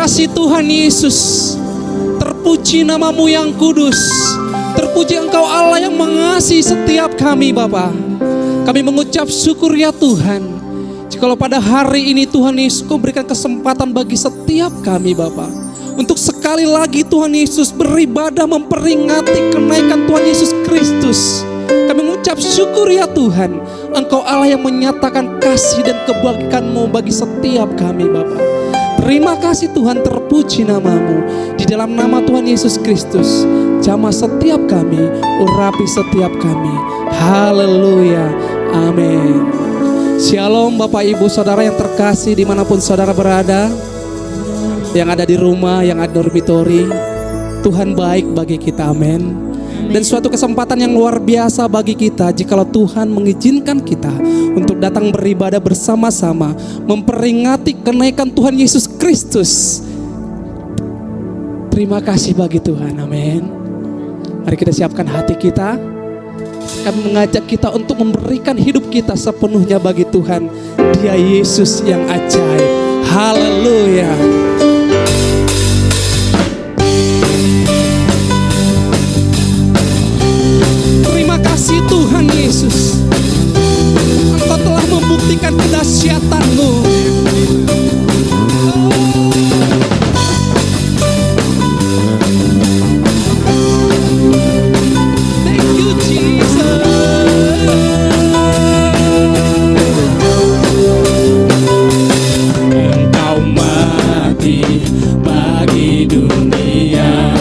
kasih Tuhan Yesus. Terpuji nama-Mu yang kudus. Terpuji Engkau Allah yang mengasihi setiap kami Bapa. Kami mengucap syukur ya Tuhan. Jikalau pada hari ini Tuhan Yesus Kau berikan kesempatan bagi setiap kami Bapa, untuk sekali lagi Tuhan Yesus beribadah memperingati kenaikan Tuhan Yesus Kristus. Kami mengucap syukur ya Tuhan. Engkau Allah yang menyatakan kasih dan kebajikan-Mu bagi setiap kami Bapa. Terima kasih Tuhan, terpuji nama-Mu. Di dalam nama Tuhan Yesus Kristus, jamah setiap kami, urapi setiap kami. Haleluya, amin. Shalom Bapak Ibu Saudara yang terkasih dimanapun saudara berada. Yang ada di rumah, yang ada di dormitori. Tuhan baik bagi kita, amin. Dan suatu kesempatan yang luar biasa bagi kita jikalau Tuhan mengizinkan kita untuk datang beribadah bersama-sama memperingati kenaikan Tuhan Yesus Kristus. Terima kasih bagi Tuhan, amin. Mari kita siapkan hati kita. Kami mengajak kita untuk memberikan hidup kita sepenuhnya bagi Tuhan. Dia Yesus yang ajaib. Haleluya. Kasih Tuhan Yesus, Engkau telah membuktikan kedahsyatan-Mu. Thank you Jesus. Engkau mati bagi dunia.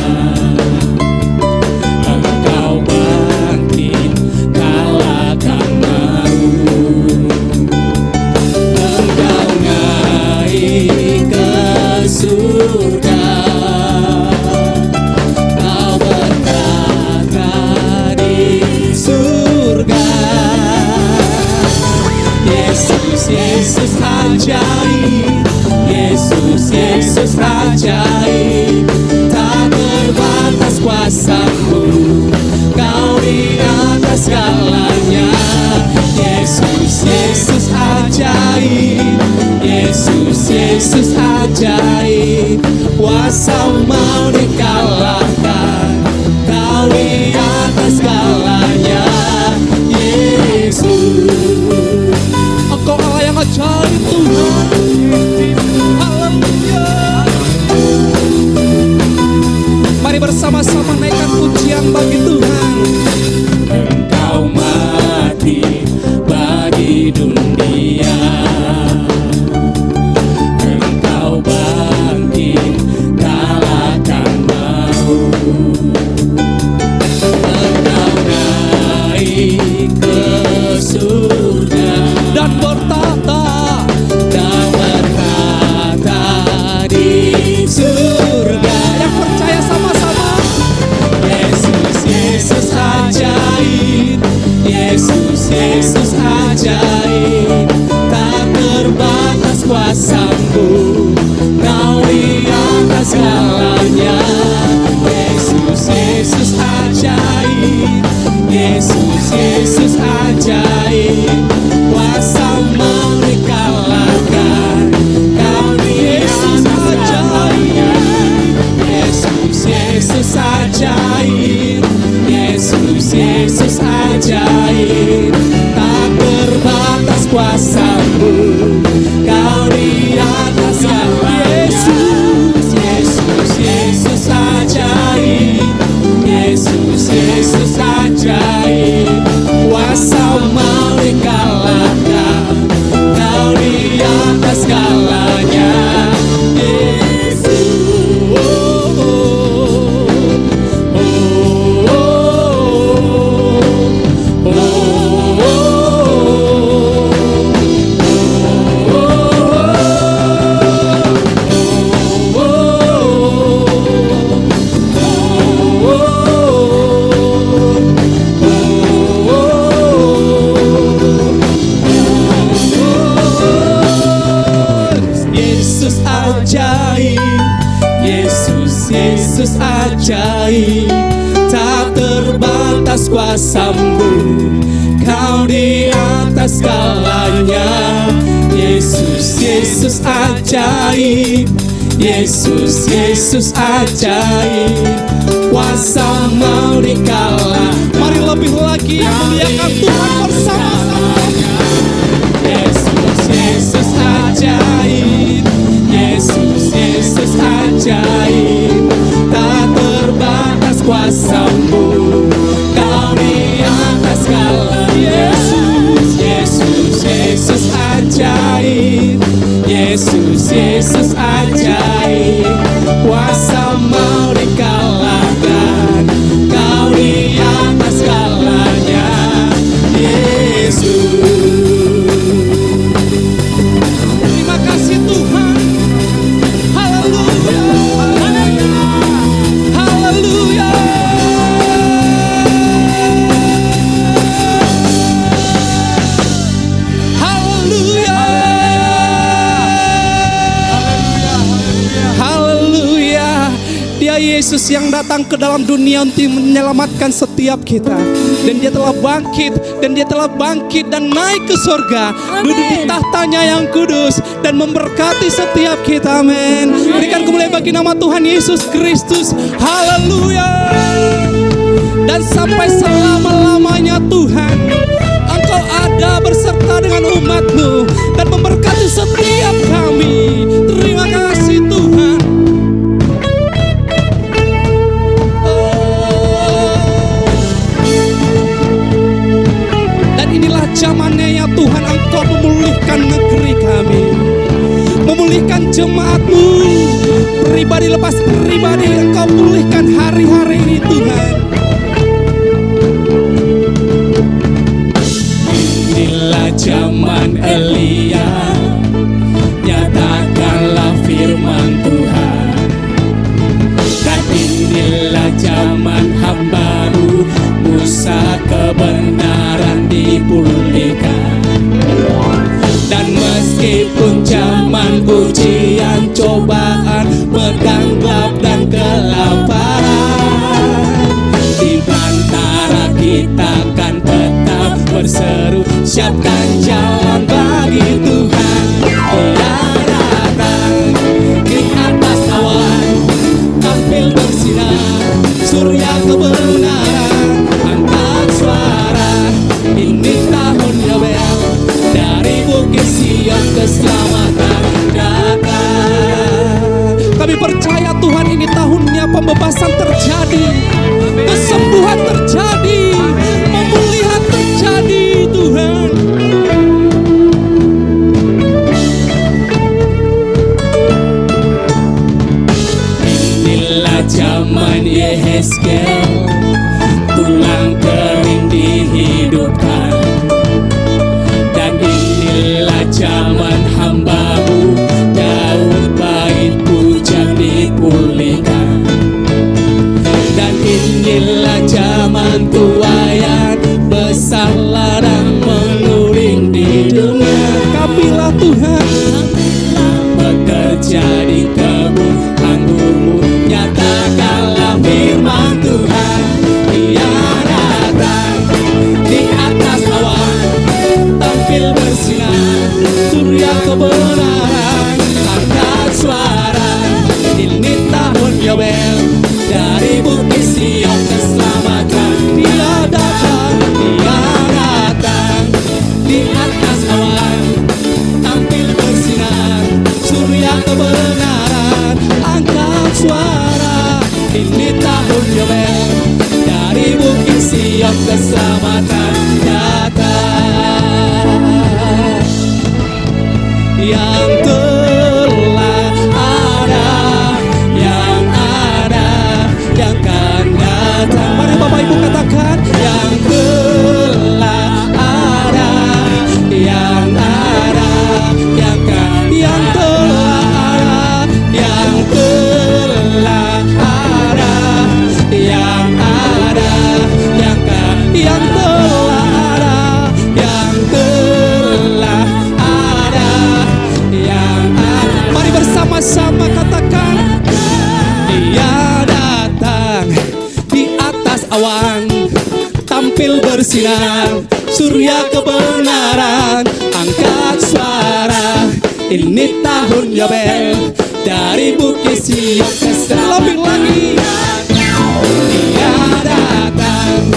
Yesus ajaib, Yesus ajaib, tak terbatas kuasa-Mu, Kau di atas segalanya. Yesus ajaib, Yesus ajaib, kuasa-Mu mau dikalahkan, Kau di atas segalanya. Yesus, Engkau Allah yang ajaib Tuhan. Haleluya. Mari bersama-sama naikkan pujian bagi Tuhan. Engkau mati bagi dunia. Engkau bangkit kalahkan maut. Engkau naik ke surga dan bertata di surga. Yang percaya sama-sama. Yesus ajaib, Yesus ajaib, tak terbatas kuasa-Mu, Kau di atas segalanya. Yesus ajaib, Yesus ajaib, kuasa-Mu dikalahkan, Kau di atas segalanya. Yesus ajaib, Yesus ajaib, tak terbatas kuasa-Mu, Kau di atas segalanya. Yesus ajaib, Yesus ajaib, kuasa-Mu mau dikalahkan, Kau di atas segalanya. Yesus ajaib, tak terbatas kuasa-Mu, Kau di atas segalanya. Yesus ajaib, Yesus, Yesus ajaib, kuasa mau dikalah. Mari lebih lagi muliakan Tuhan bersama-sama. Yesus, Yesus ajaib, Yesus, Yesus ajaib, tak terbatas kuasa-Mu, Kau di atas segala. Yesus, Yesus, Yesus ajaib, Yesus, Yesus ajaib, kuasa mau dikalahkan, Kau di atas segalanya. Yesus, terima kasih Tuhan. Haleluya, haleluya. Haleluya. Haleluya. Dia Yesus yang datang ke dalam dunia untuk menyelamatkan setiap kita. Dan dia telah bangkit, dan dia telah bangkit dan naik ke surga. Duduk di tahtanya yang kudus dan memberkati setiap kita. Amin. Berikan kemuliaan bagi nama Tuhan Yesus Kristus. Haleluya. Dan sampai selama-lamanya Tuhan, Engkau ada berserta dengan umat-Mu dan memberkati setiap kami. Terima kasih Tuhan. Dan inilah zamannya ya Tuhan, Engkau memulihkan negeri kami, memulihkan jemaat-Mu, pribadi lepas pribadi. Engkau pulihkan hari-hari ini Tuhan. Inilah zaman Elia, nyatakanlah firman Tuhan. Dan inilah zaman hamba-Mu, Musa, kebenaran dipulihkan. Dan meskipun zaman ujian, cobaan, pedang gelap dan kelaparan, di antara kita kan tetap berseru, siapkan jalan bagi Tuhan. Dia datang di atas awan, tampil bersinar, surya kebenaran. Angkat suara, ini tahun Yobel, dari Bukit Sion keselamatan datang. Kami percaya Tuhan, ini tahunnya pembebasan terjadi, kesembuhan terjadi, pemulihan terjadi Tuhan. Inilah zaman Yehezkel, tulang kering dihidupkan. Dan inilah zaman hamba-Mu, Daud, bait pujian dipulihkan. Dan inilah zaman tuayan, besar ladang menguring di dunia. Kapilah Tuhan, bekerja di kebun anggur-Mu, nyatakanlah firman Tuhan. Dia datang di atas awan, tampil bersinar, surya kebenaran. Angkat suara, ini tahun Yobel, dari Bukit Sion keselamatan. Dia datang di atas awan, tampil bersinar, surya kebenaran. Angkat suara, ini tahun Yobel, dari Bukit Sion keselamatan datang. Yang telah ada, yang ada, yang akan datang. Mari Bapak Ibu katakan, yang telah ada, yang ada, yang akan, yang telah ada, yang telah ada, yang ada, yang akan, yang telah ada, yang telah ada, yang ada. Mari bersama-sama katakan, Dia datang di atas awan, tampil bersinar, surya kebenaran. Angkat suara, ini tahun Yobel, dari Bukit Sion lebih lagi. Dia datang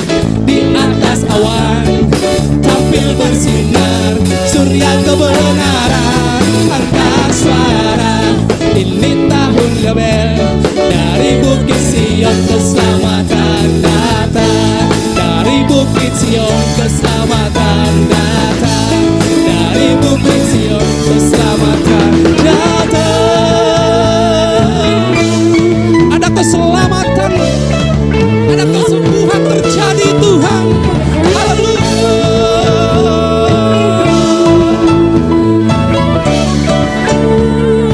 di atas awan, tampil bersinar surya kebenaran. Angkat suara, ini tahun Yobel, dari Bukit Sion keselamatan datang. Dari Bukit Sion keselamatan datang. Dari Bukit Sion keselamatan datang. Ada keselamatan, ada kesembuhan terjadi Tuhan. Haleluya.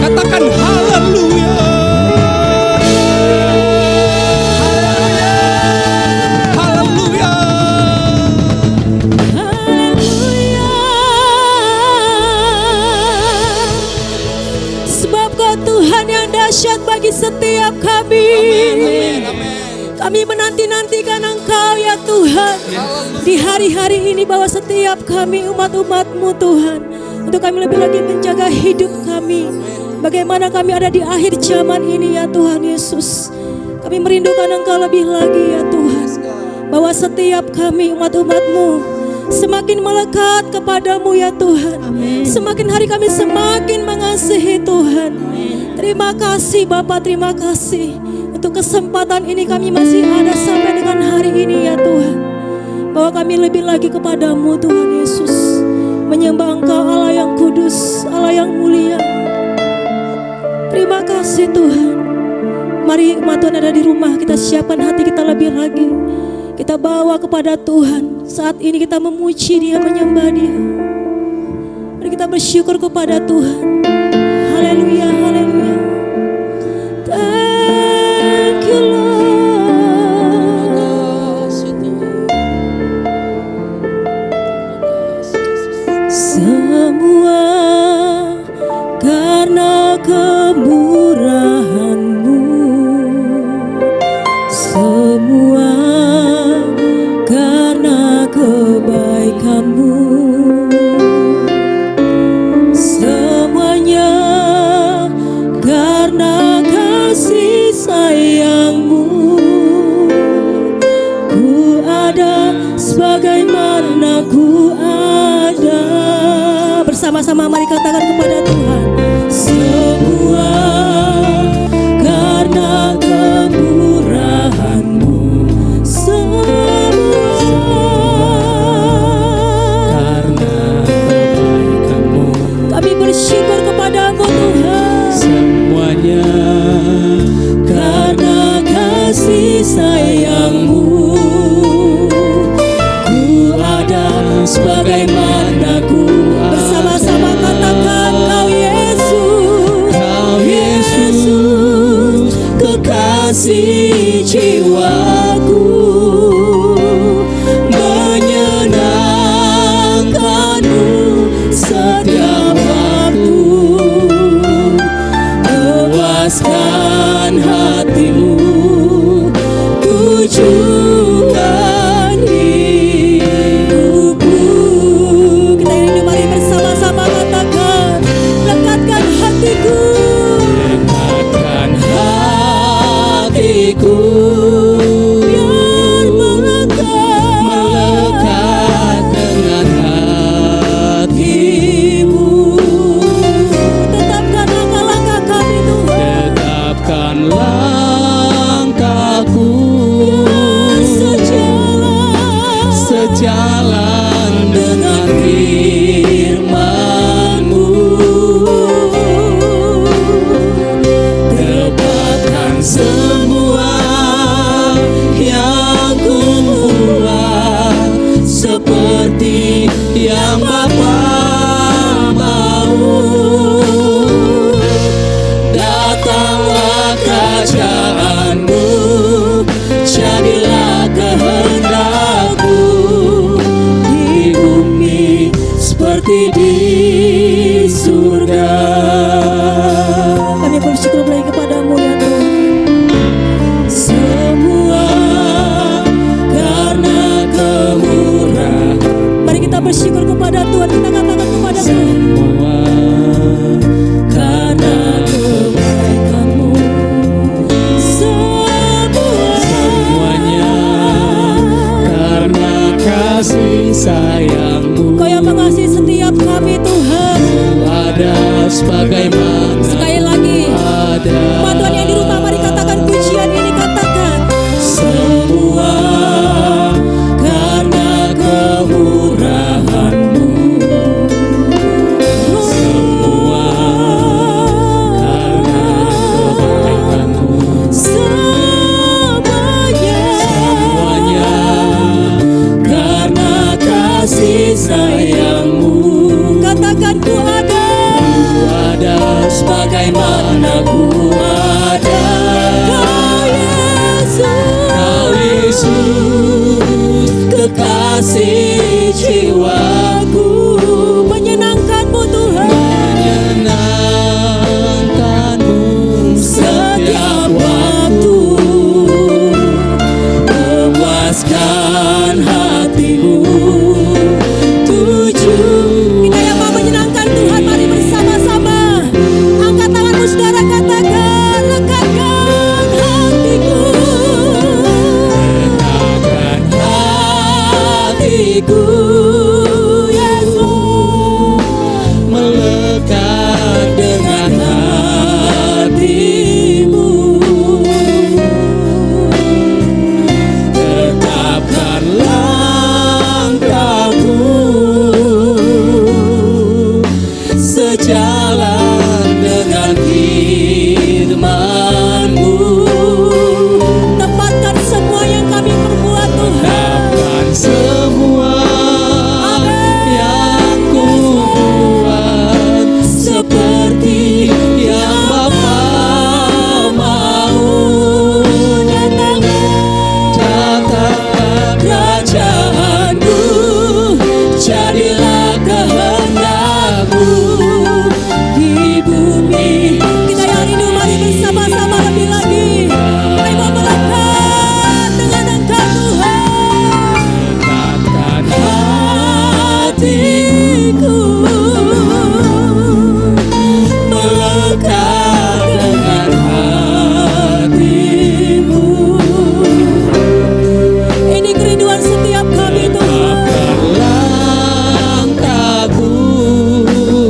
Katakan haleluya. Haleluya. Haleluya. Sebab Kau Tuhan yang dahsyat bagi setiap kami. Kami menanti-nantikan Engkau ya Tuhan. Di hari-hari ini bahwa setiap kami umat-umat-Mu Tuhan, untuk kami lebih lagi menjaga hidup kami. Bagaimana kami ada di akhir zaman ini ya Tuhan Yesus. Kami merindukan Engkau lebih lagi ya Tuhan. Bahwa setiap kami umat-umat-Mu semakin melekat kepadamu ya Tuhan. Semakin hari kami semakin mengasihi Tuhan. Terima kasih Bapa, terima kasih. Untuk kesempatan ini kami masih ada sampai dengan hari ini ya Tuhan. Bahwa kami lebih lagi kepadamu Tuhan Yesus. Menyembah Engkau Allah yang kudus, Allah yang mulia. Terima kasih Tuhan. Mari umat Tuhan ada di rumah, kita siapkan hati kita lebih lagi. Kita bawa kepada Tuhan. Saat ini kita memuji Dia, menyembah Dia. Mari kita bersyukur kepada Tuhan. Haleluya, haleluya. Thank you Lord. Semua karena kemurahan-Mu, semua karena kebaikan-Mu, semuanya karena kasih sayang-Mu. Ku ada sebagaimana ku ada. Bersama-sama mari katakan kepada Tuhan. Semua karena kemurahan-Mu, semua Karena kebaikan-Mu, kami bersyukur kepadamu Tuhan. semuanya Karena kasih sayang-Mu, ku ada sebagaimana ku ada. Bersama-sama katakan Kau Yesus, Kau Yesus, kekasih jiwaku, menyenangkan-Mu setiap waktu, puaskan hati-Mu, tujukan hidupku. Kita rindu, mari bersama-sama katakan, lekatkan hatiku, dekatkan hatiku, biar melekat dengan hati-Mu. tetapkan langkah-langkah kami Tuhan, Tetapkan langkahku, sejalan dengan firman-Mu. Dapatkan semua yang ku buat, seperti yang Bapa mau. Datanglah kerajaan-Mu, jadilah kehendak-Mu di bumi seperti di surga. kami bersyukur lagi kepadamu ya Tuhan. Semua karena kemurahan. Mari kita bersyukur kepada Tuhan. Kita katakan kepada Tuhan. Semua Karena kebaikan. kasih sayang-Mu. Kau yang mengasihi setiap kami Tuhan. Ada sebagaimana Sekali lagi, ada. umat Tuhan yang di rumah, mari katakan pujian ini, katakan. Semua karena kemurahan-Mu. Semua karena kebaikan-Mu. Semuanya karena kasih sayang-Mu. Katakan ku ada sebagaimana ku ada. Kau Yesus, kekasih jiwaku. Menyenangkan-Mu Tuhan, Menyenangkan-Mu setiap waktu. Memuaskan hatimu. kita yang mau menyenangkan Tuhan, mari bersama-sama angkat tanganmu saudara, katakan, lekatkan hatiku. Lekatkan hatiku. Yesus, Melekat dengan hatimu. Tetapkan langkahku sejalan dengan firman-Mu. tempatkan semua yang kami perbuat Tuhan. Tetapkan semua yang ku buat seperti yang Bapa mau. Datanglah kerajaan-Mu, jadilah kehendak-Mu di bumi. Kita yang rindu, mari bersama-sama lebih lagi. Mari mau melekat dengan Engkau Tuhan. Dekatkan hatiku, melekat dengan hatimu. Ini kerinduan setiap kami Tuhan. Langkahku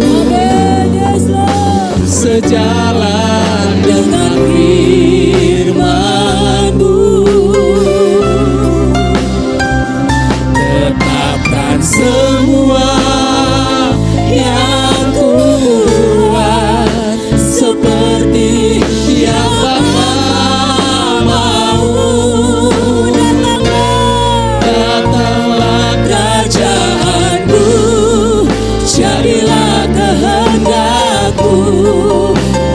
Amin, yes Lord. sejalan dengan firman-Mu. Tetapkan semua yang ku buat seperti yang Bapa mau. Datanglah kerajaan-Mu, jadilah kehendak-Mu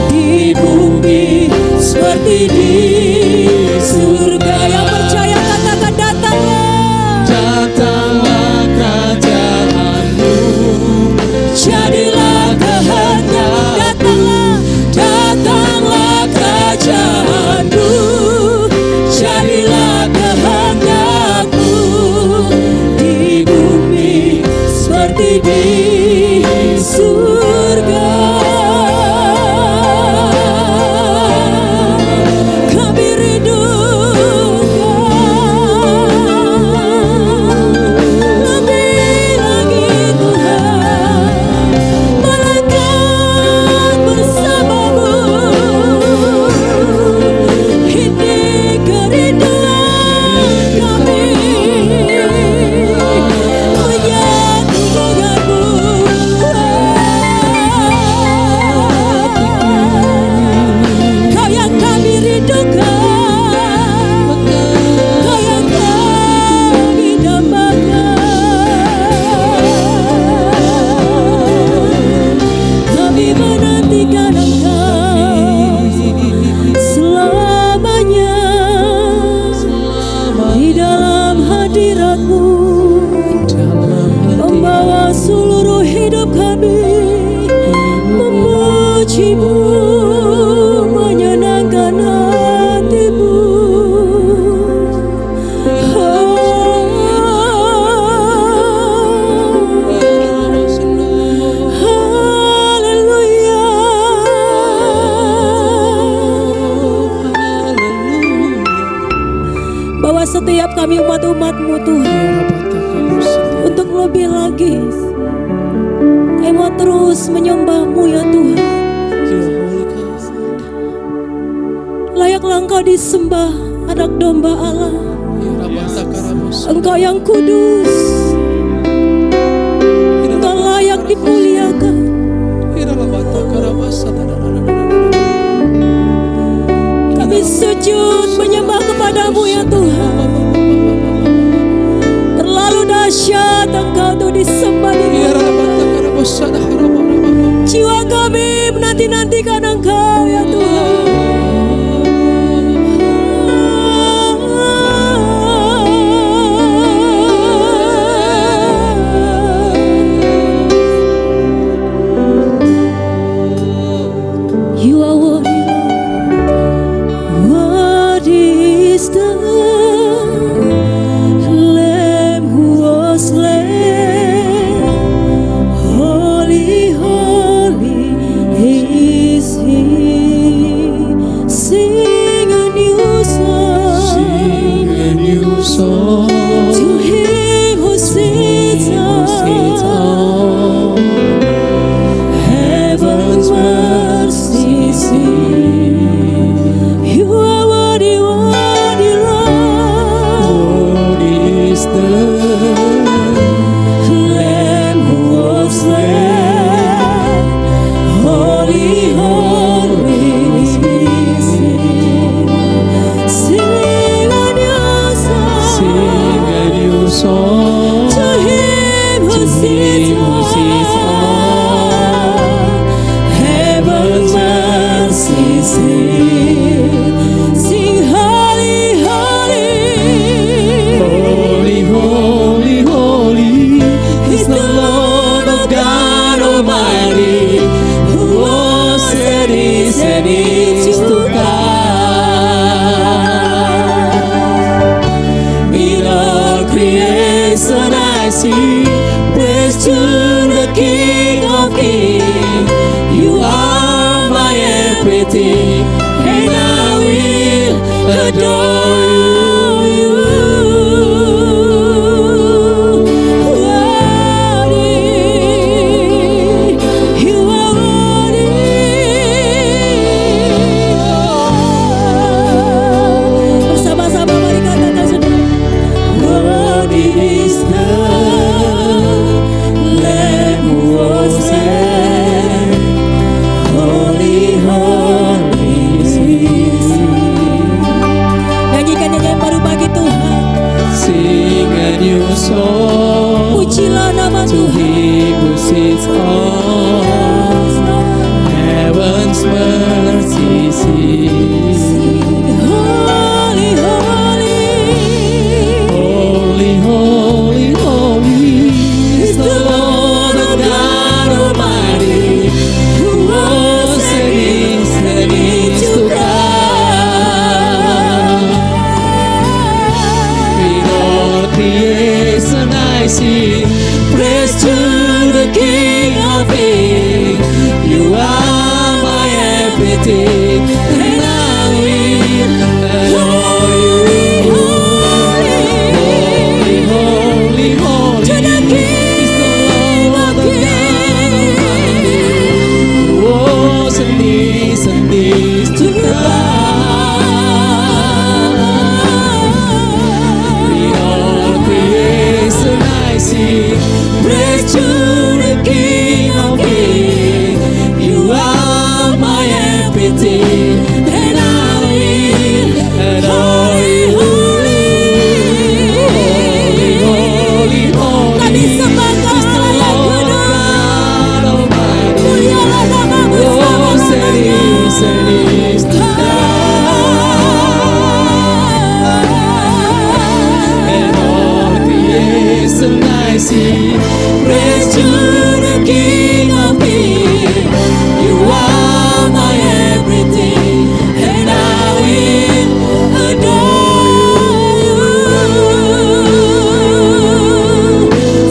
di bumi seperti di surga. Yang percaya katakan, datanglah. Datanglah kerajaan-Mu, jadilah kehendak. Datanglah kerajaan-Mu, jadilah kehendak-Mu di bumi seperti di surga. Kami rindukan lebih lagi Tuhan, melekat bersama-Mu. Ini kerinduan kami, menyatu dengan-Mu. Kau yang kami rindukan, Kau yang kami dambakan. Kami menantikan Engkau selamanya di dalam hadirat-Mu, membawa seluruh hidup kami memuji-Mu, menyenangkan hati-Mu. Haleluya. Bawa setiap kami umat-umat-Mu Tuhan terlebih lagi kami mau terus menyembah-Mu ya Tuhan. You are holy God. Layaklah Engkau disembah, anak domba Allah. Engkau yang kudus, Engkau layak dimuliakan. Kami sujud menyembah kepadamu ya Tuhan. Terlalu dahsyat Engkau untuk disembah dimuliakan. Jiwa kami menanti-nantikan Engkau ya Tuhan. You are worthy, worthy is the Lamb who was slain. Holy, holy is He. Sing a new song, Sing a new song to Him who sits on heaven's mercy seat. You are worthy, worthy, Lord. Worthy is the Lamb who was slain. Holy, holy is He. Sing a new song, Sing a new song to Him who sits on heaven's mercy seat. Sing holy, holy. Holy, holy, holy is the Lord of God Almighty, who was and is to come. In all creation I sing praise to the King of Kings. You are my everything, and I will adore you. You are worthy. Bersama-sama mari katakan saudara. Worthy is the Lamb who was slain. Holy, holy is He. Nyanyikan nyanyian baru bagi Tuhan. Sing a new song Pujilah nama to Tuhan. Him who sits on heaven's mercy seat. Holy, holy. Holy, holy, holy is the Lord of God Almighty, who was and is to come. In all creation I sing praise to the King of Kings. You are my everything, and I will adore you. Holy, holy, holy To the is the Lord of God Almighty, who was and is to come. In all creation I sing praise to the King of Kings. You are my everything, and I will adore you. Holy, holy, Kami holy sembah is Kau the Allah Lord of Kudus. God Almighty, Mulialah nama-Mu who was and selama-lamanya. is to come. And all creation I sing praise to the King of Kings. You are my everything, and I will adore you.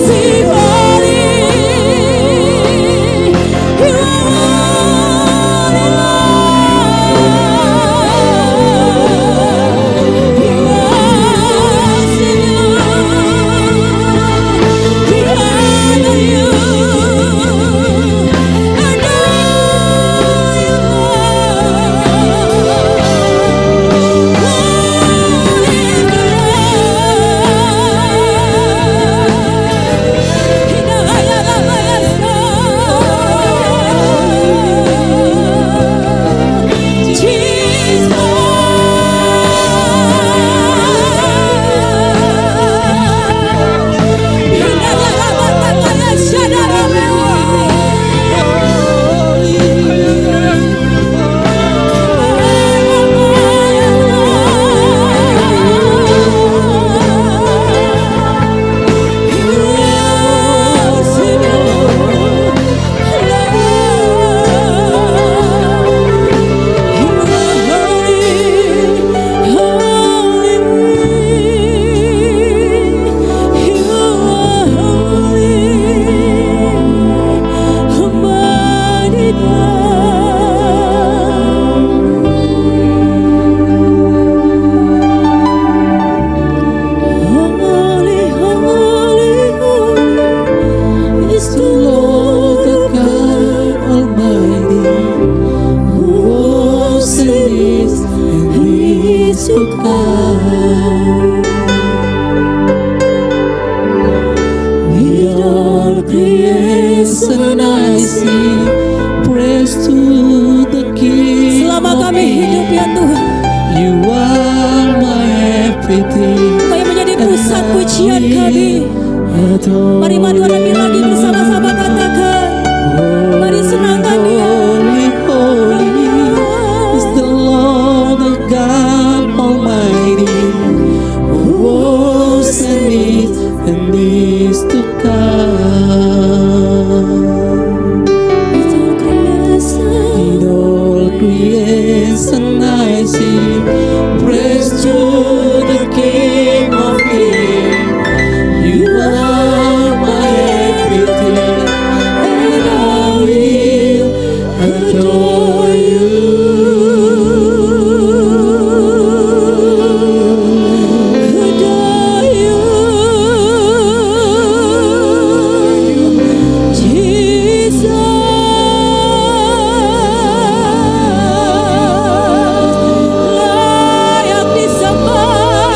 Sing holy. You are holy, Lord. You are creation I sing praise to the King. Selama kami hidup ya Tuhan, You are my everything. Kau yang menjadi pusat pujian kami. Mari dua lebih lagi bersama-sama katakan. Mari senangkan Dia. Holy, holy is the Lord of God Almighty, who was and is to come. In all creation I sing praise to the King of Kings. You are my everything, and I will adore you. Adore you, Jesus. Layak disembah,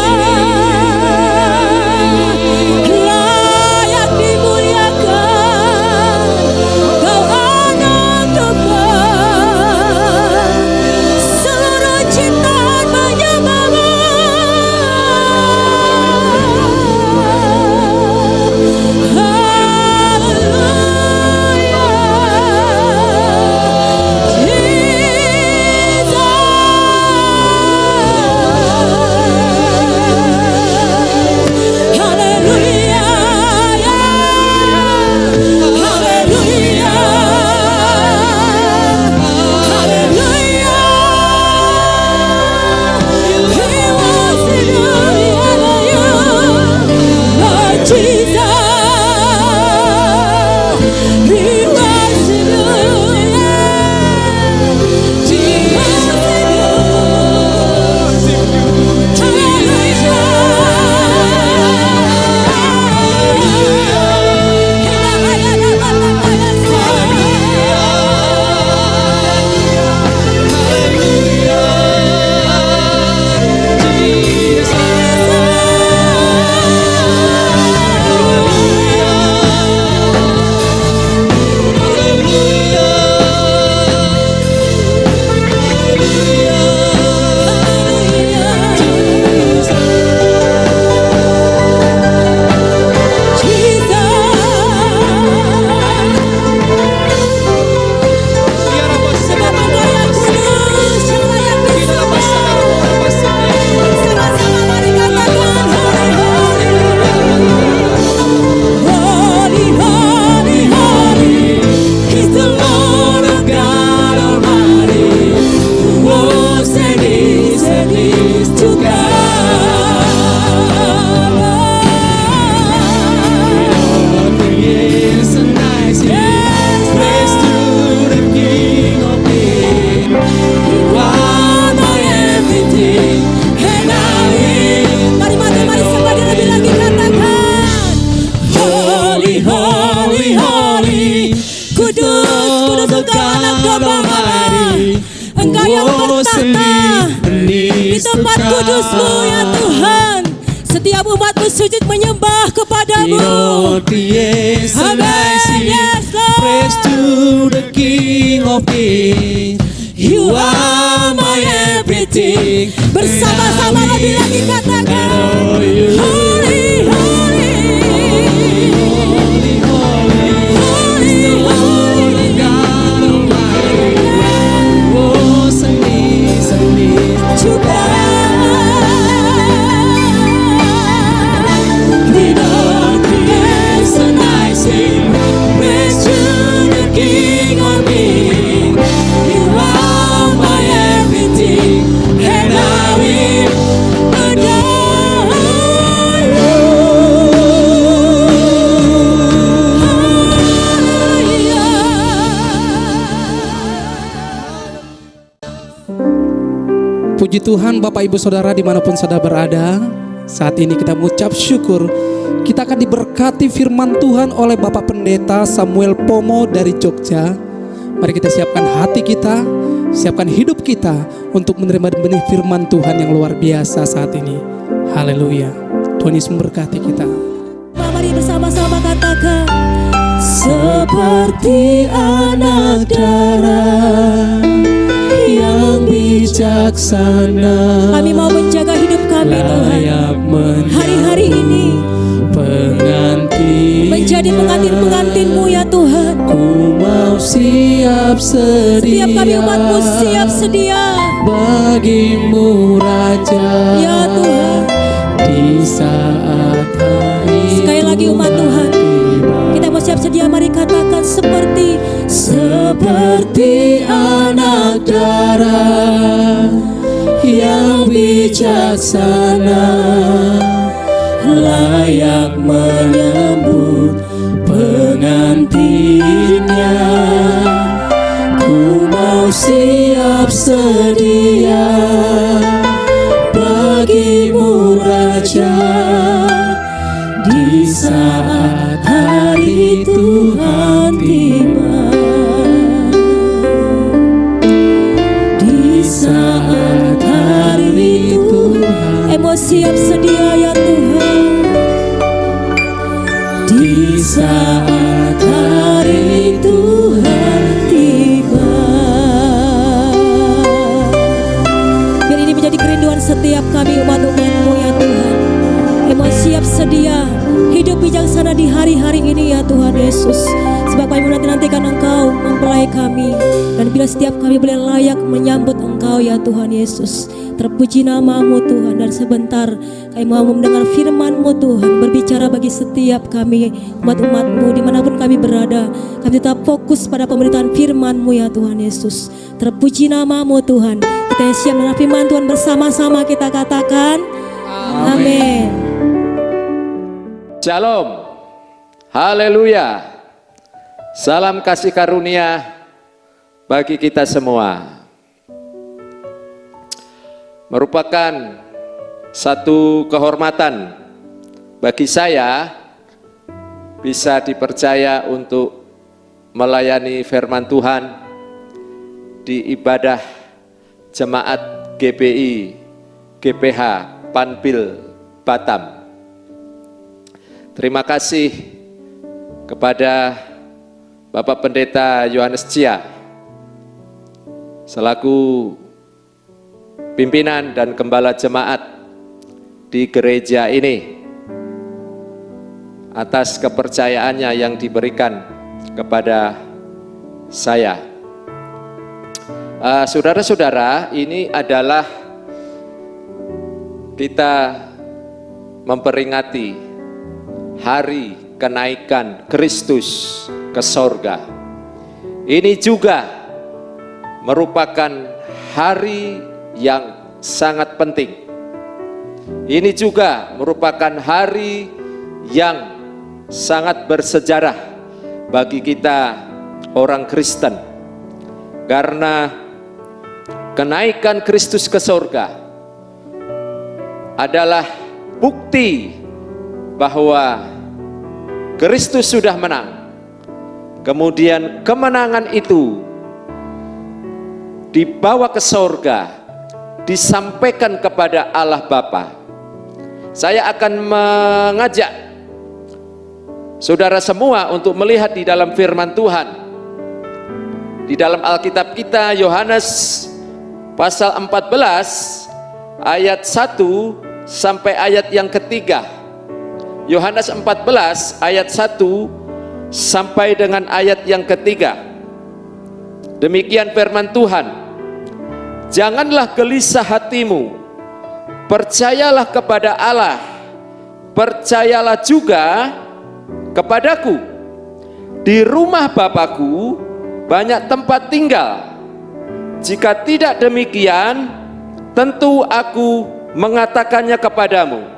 layak dimuliakan. Kau anak Tuhan, seluruh ciptaan menyembah-Mu. Haleluya, haleluya, haleluya. We worship you, Lord Jesus. We worship you, Engkau yang bertahta di tempat kudus-Mu ya Tuhan. Setiap umat-Mu sujud menyembah kepadamu. Yes, Lord. praise to the King of Kings. You are my everything. Bersama-sama lebih lagi katakan. Holy, holy. Puji Tuhan Bapak Ibu Saudara dimanapun Saudara berada. Saat ini kita mengucap syukur. Kita akan diberkati firman Tuhan oleh Bapak Pendeta Samuel Pomo dari Jogja. Mari kita siapkan hati kita, siapkan hidup kita untuk menerima benih firman Tuhan yang luar biasa saat ini. Haleluya. Tuhan Yesus memberkati kita. Mari bersama-sama katakan. seperti anak darah yang bijaksana. Kami mau menjaga hidup kami Tuhan, hari-hari ini menjadi pengantin-pengantin-Mu ya Tuhan. Ku mau siap sedia, setiap kami umat-Mu siap sedia bagimu Raja, ya Tuhan. di saat hari Sekali lagi umat Tuhan, kita mau siap sedia, mari katakan seperti anak darah yang bijaksana, layak menyambut pengantinnya. Ku mau siap sedia bagimu Raja, di saat hari Tuhan tiba. Di saat hari Tuhan, siap sedia ya Tuhan. Di saat hari Tuhan tiba. Biar ini menjadi kerinduan setiap kami umat-umat-Mu ya Tuhan. Kami siap sedia hidup bijaksana di hari-hari ini ya Tuhan Yesus. Sebab kami menanti-nantikan Engkau mempelai kami. Dan bila setiap kami boleh layak menyambut Engkau ya Tuhan Yesus. Terpuji nama-Mu Tuhan. Dan sebentar kami mau mendengar firman-Mu Tuhan, berbicara bagi setiap kami umat-umat-Mu dimanapun kami berada. Kami tetap fokus pada pemberitaan firman-Mu ya Tuhan Yesus. Terpuji nama-Mu Tuhan. Kita yang siap menerima firman Tuhan bersama-sama kita katakan amin. Shalom, haleluya, salam kasih karunia bagi kita semua. Merupakan satu kehormatan bagi saya bisa dipercaya untuk melayani firman Tuhan di ibadah jemaat GPI GPH Panpil Batam. Terima kasih kepada Bapak Pendeta Yohanes Cia selaku pimpinan dan gembala jemaat di gereja ini atas kepercayaannya yang diberikan kepada saya. Saudara-saudara, ini adalah kita memperingati hari kenaikan Kristus ke sorga. Ini juga merupakan hari yang sangat penting. Ini juga merupakan hari yang sangat bersejarah bagi kita orang Kristen. Karena kenaikan Kristus ke sorga adalah bukti bahwa Kristus sudah menang. Kemudian kemenangan itu dibawa ke sorga, disampaikan kepada Allah Bapa. Saya akan mengajak saudara semua untuk melihat di dalam firman Tuhan. Di dalam Alkitab kita, Yohanes pasal 14 ayat 1 sampai ayat yang ketiga. Yohanes 14 ayat 1 sampai dengan ayat yang ketiga. Demikian firman Tuhan. Janganlah gelisah hatimu, percayalah kepada Allah, percayalah juga kepadaku. Di rumah Bapakku banyak tempat tinggal. Jika tidak demikian, tentu aku mengatakannya kepadamu.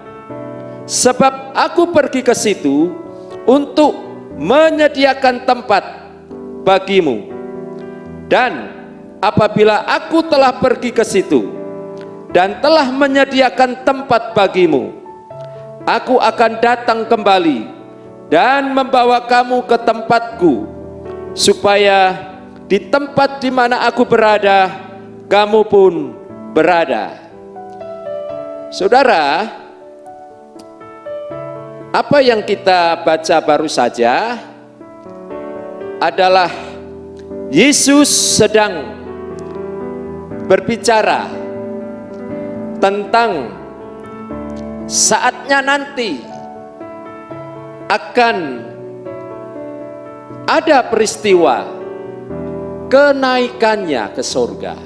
Sebab aku pergi ke situ untuk menyediakan tempat bagimu. Dan apabila aku telah pergi ke situ dan telah menyediakan tempat bagimu, aku akan datang kembali dan membawa kamu ke tempatku, supaya di tempat di mana aku berada, kamu pun berada. Saudara, apa yang kita baca baru saja adalah Yesus sedang berbicara tentang saatnya nanti akan ada peristiwa kenaikannya ke surga.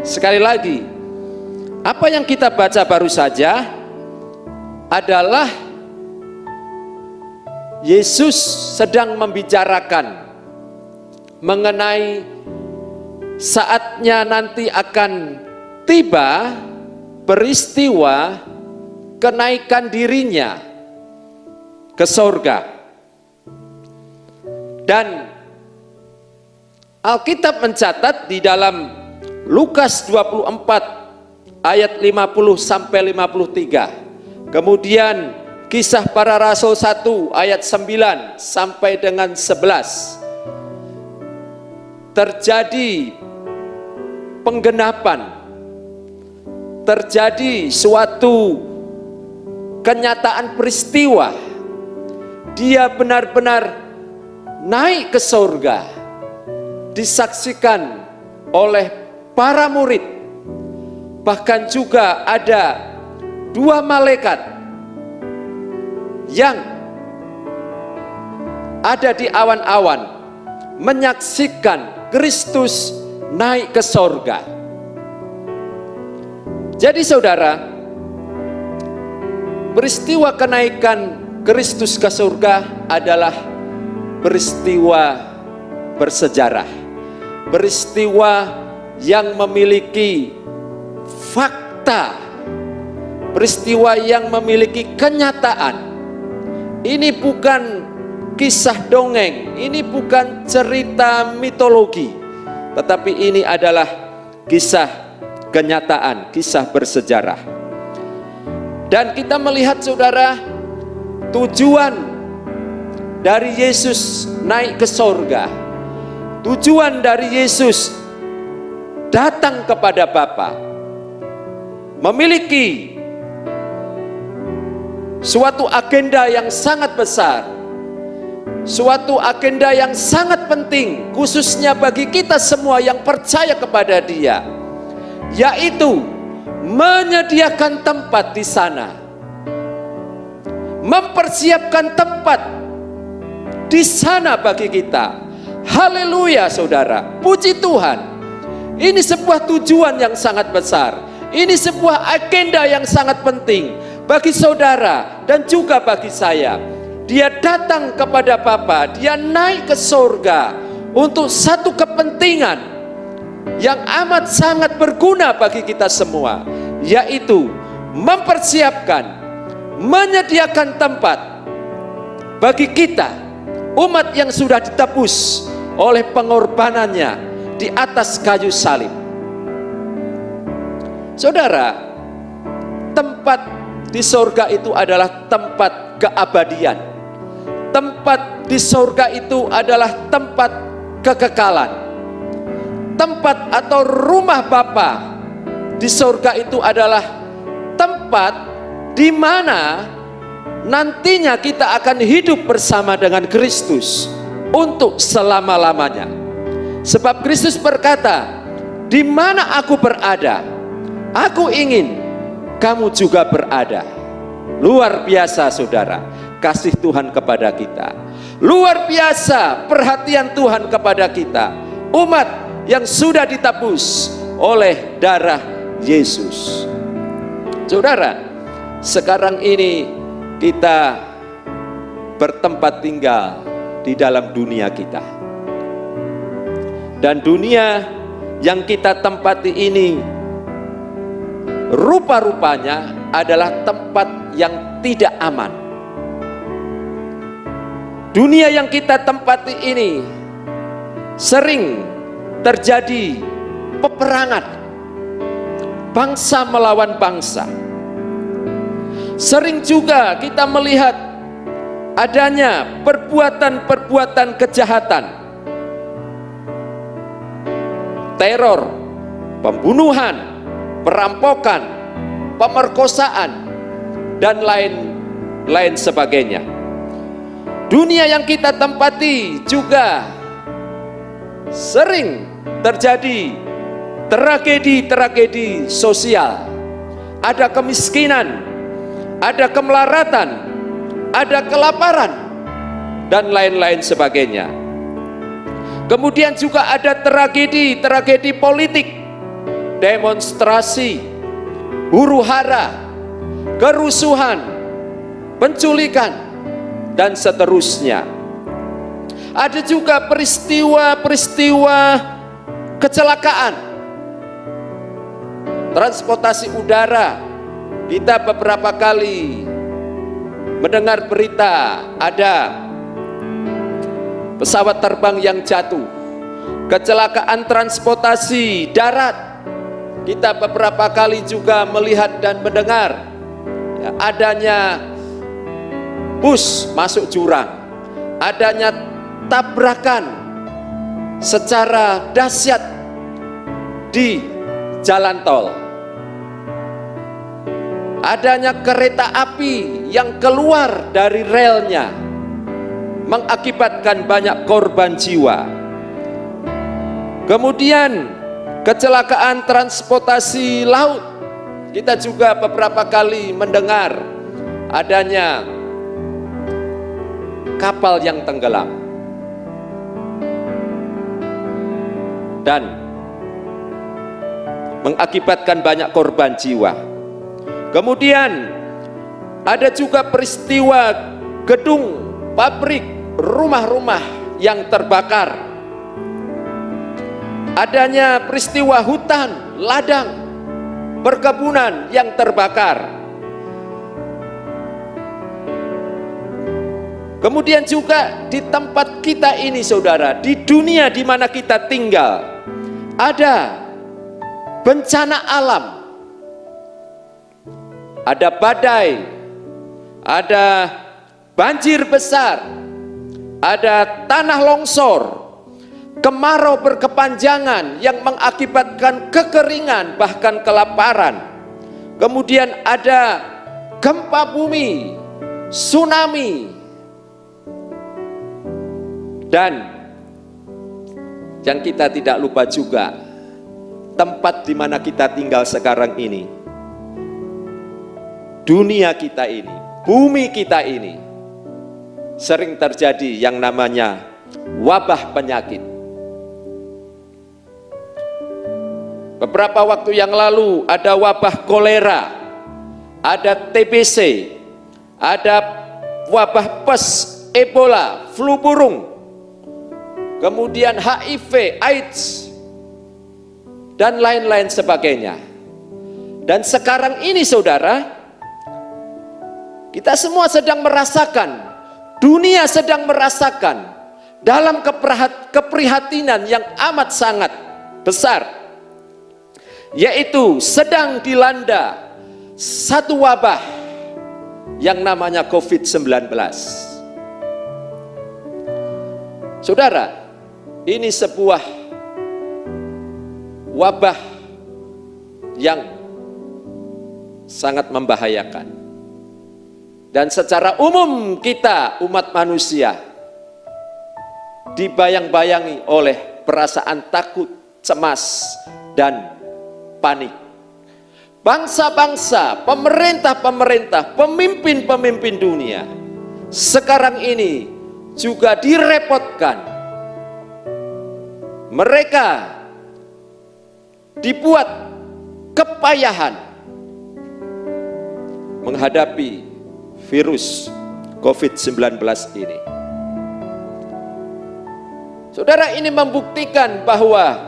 Sekali lagi, apa yang kita baca baru saja adalah Yesus sedang membicarakan mengenai saatnya nanti akan tiba peristiwa kenaikan dirinya ke surga. Dan Alkitab mencatat di dalam Lukas 24 ayat 50 sampai 53. Kemudian Kisah Para Rasul 1 ayat 9 sampai dengan 11. Terjadi penggenapan, terjadi suatu kenyataan peristiwa. Dia benar-benar naik ke surga, disaksikan oleh para murid. Bahkan juga ada 2 malaikat yang ada di awan-awan menyaksikan Kristus naik ke surga. Jadi saudara, peristiwa kenaikan Kristus ke surga adalah peristiwa bersejarah, peristiwa yang memiliki fakta, peristiwa yang memiliki kenyataan. Ini bukan kisah dongeng, ini bukan cerita mitologi, tetapi ini adalah kisah kenyataan, kisah bersejarah. Dan kita melihat saudara, tujuan dari Yesus naik ke surga, tujuan dari Yesus datang kepada Bapa, memiliki suatu agenda yang sangat besar, suatu agenda yang sangat penting, khususnya bagi kita semua yang percaya kepada Dia, yaitu menyediakan tempat di sana, mempersiapkan tempat di sana bagi kita. Haleluya saudara, puji Tuhan. Ini sebuah tujuan yang sangat besar, ini sebuah agenda yang sangat penting bagi saudara dan juga bagi saya. Dia datang kepada Bapa, dia naik ke surga untuk satu kepentingan yang amat sangat berguna bagi kita semua, yaitu mempersiapkan, menyediakan tempat bagi kita, umat yang sudah ditebus oleh pengorbanannya di atas kayu salib. Saudara, tempat di surga itu adalah tempat keabadian. Tempat di surga itu adalah tempat kekekalan. Tempat atau rumah Bapa di surga itu adalah tempat di mana nantinya kita akan hidup bersama dengan Kristus untuk selama-lamanya. Sebab Kristus berkata, di mana aku berada, aku ingin kamu juga berada. Luar biasa saudara, kasih Tuhan kepada kita. Luar biasa perhatian Tuhan kepada kita, umat yang sudah ditebus oleh darah Yesus. Saudara, sekarang ini kita bertempat tinggal di dalam dunia kita. Dan dunia yang kita tempati ini rupa-rupanya adalah tempat yang tidak aman. Dunia yang kita tempati ini sering terjadi peperangan bangsa melawan bangsa. Sering juga kita melihat adanya perbuatan-perbuatan kejahatan, teror, pembunuhan, perampokan, pemerkosaan, dan lain sebagainya. Dunia yang kita tempati juga sering terjadi tragedi-tragedi sosial. Ada kemiskinan, ada kemelaratan, ada kelaparan, dan lain-lain sebagainya. Kemudian juga ada tragedi-tragedi politik, demonstrasi, huru-hara, kerusuhan, penculikan, dan seterusnya. Ada juga peristiwa-peristiwa kecelakaan, transportasi udara. Kita beberapa kali mendengar berita ada pesawat terbang yang jatuh, kecelakaan transportasi darat. Kita beberapa kali juga melihat dan mendengar adanya bus masuk jurang, adanya tabrakan secara dahsyat di jalan tol, adanya kereta api yang keluar dari relnya mengakibatkan banyak korban jiwa. Kemudian kecelakaan transportasi laut, kita juga beberapa kali mendengar adanya kapal yang tenggelam dan mengakibatkan banyak korban jiwa. Kemudian ada juga peristiwa gedung, pabrik, rumah-rumah yang terbakar. Adanya peristiwa hutan, ladang, perkebunan yang terbakar. Kemudian juga di tempat kita ini saudara, di dunia di mana kita tinggal, ada bencana alam, ada badai, ada banjir besar, ada tanah longsor, kemarau berkepanjangan yang mengakibatkan kekeringan bahkan kelaparan. Kemudian ada gempa bumi, tsunami, dan yang kita tidak lupa juga, tempat di mana kita tinggal sekarang ini, dunia kita ini, bumi kita ini, sering terjadi yang namanya wabah penyakit. Beberapa waktu yang lalu ada wabah kolera, ada TBC, ada wabah pes, Ebola, flu burung, kemudian HIV, AIDS, dan lain-lain sebagainya. Dan sekarang ini saudara, kita semua sedang merasakan, dunia sedang merasakan dalam keprihatinan yang amat sangat besar, yaitu sedang dilanda satu wabah yang namanya COVID-19. Saudara, ini sebuah wabah yang sangat membahayakan. Dan secara umum kita umat manusia dibayang-bayangi oleh perasaan takut, cemas, dan panik. Bangsa-bangsa, pemerintah-pemerintah, pemimpin-pemimpin dunia sekarang ini juga direpotkan. Mereka dibuat kepayahan menghadapi virus COVID-19 ini. Saudara, ini membuktikan bahwa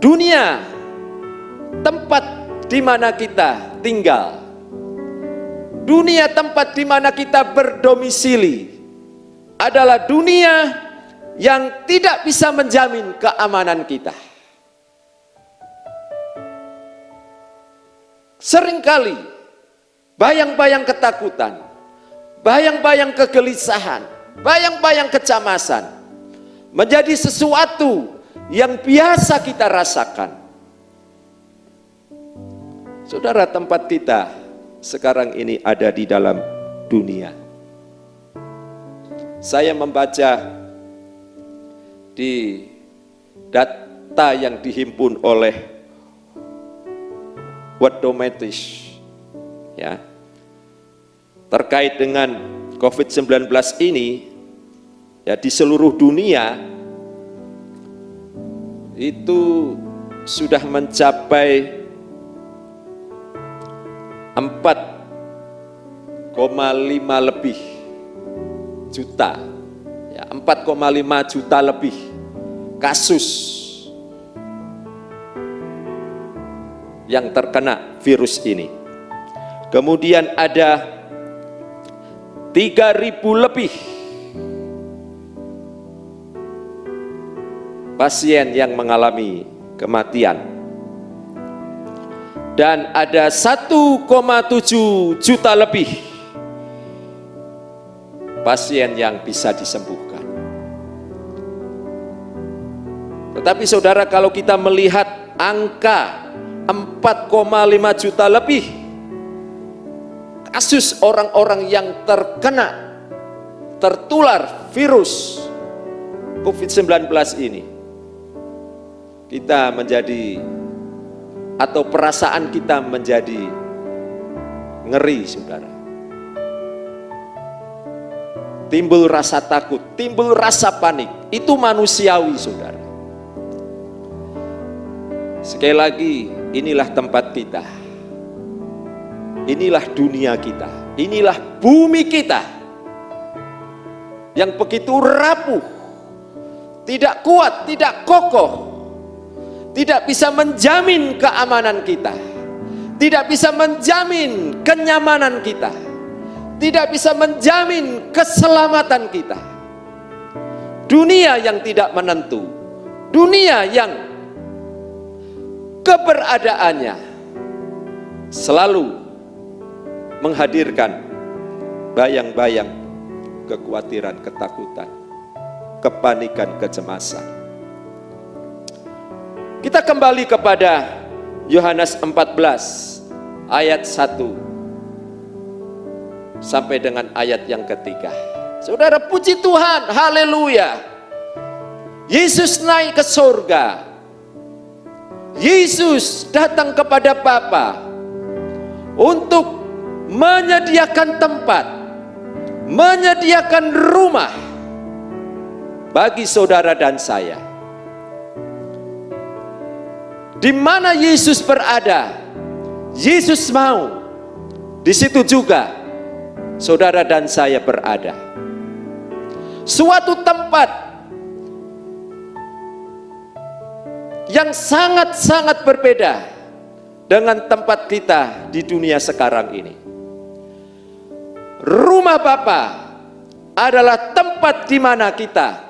dunia, tempat di mana kita tinggal, dunia tempat di mana kita berdomisili, adalah dunia yang tidak bisa menjamin keamanan kita. Seringkali bayang-bayang ketakutan, bayang-bayang kegelisahan, bayang-bayang kecemasan menjadi sesuatu yang biasa kita rasakan. Saudara, tempat kita sekarang ini ada di dalam dunia. Saya membaca di data yang dihimpun oleh Worldometer, ya, terkait dengan COVID-19 ini, ya, di seluruh dunia itu sudah mencapai 4,5 lebih juta, ya, 4,5 juta lebih kasus yang terkena virus ini. Kemudian ada 3.000 lebih pasien yang mengalami kematian. Dan ada 1,7 juta lebih pasien yang bisa disembuhkan. Tetapi saudara, kalau kita melihat angka 4,5 juta lebih kasus orang-orang yang tertular virus COVID-19 ini, kita menjadi, atau perasaan kita menjadi ngeri, saudara. Timbul rasa takut, timbul rasa panik. Itu manusiawi, saudara. Sekali lagi, inilah tempat kita. Inilah dunia kita. Inilah bumi kita yang begitu rapuh, tidak kuat, tidak kokoh, tidak bisa menjamin keamanan kita, tidak bisa menjamin kenyamanan kita, tidak bisa menjamin keselamatan kita. Dunia yang tidak menentu, dunia yang keberadaannya selalu menghadirkan bayang-bayang kekhawatiran, ketakutan, kepanikan, kecemasan. Kita kembali kepada Yohanes 14 ayat 1 sampai dengan ayat yang ketiga. Saudara, puji Tuhan, haleluya. Yesus naik ke surga. Yesus datang kepada Bapa untuk menyediakan tempat, menyediakan rumah bagi saudara dan saya. Di mana Yesus berada, Yesus mau di situ juga saudara dan saya berada. Suatu tempat yang sangat-sangat berbeda dengan tempat kita di dunia sekarang ini. Rumah Bapa adalah tempat di mana kita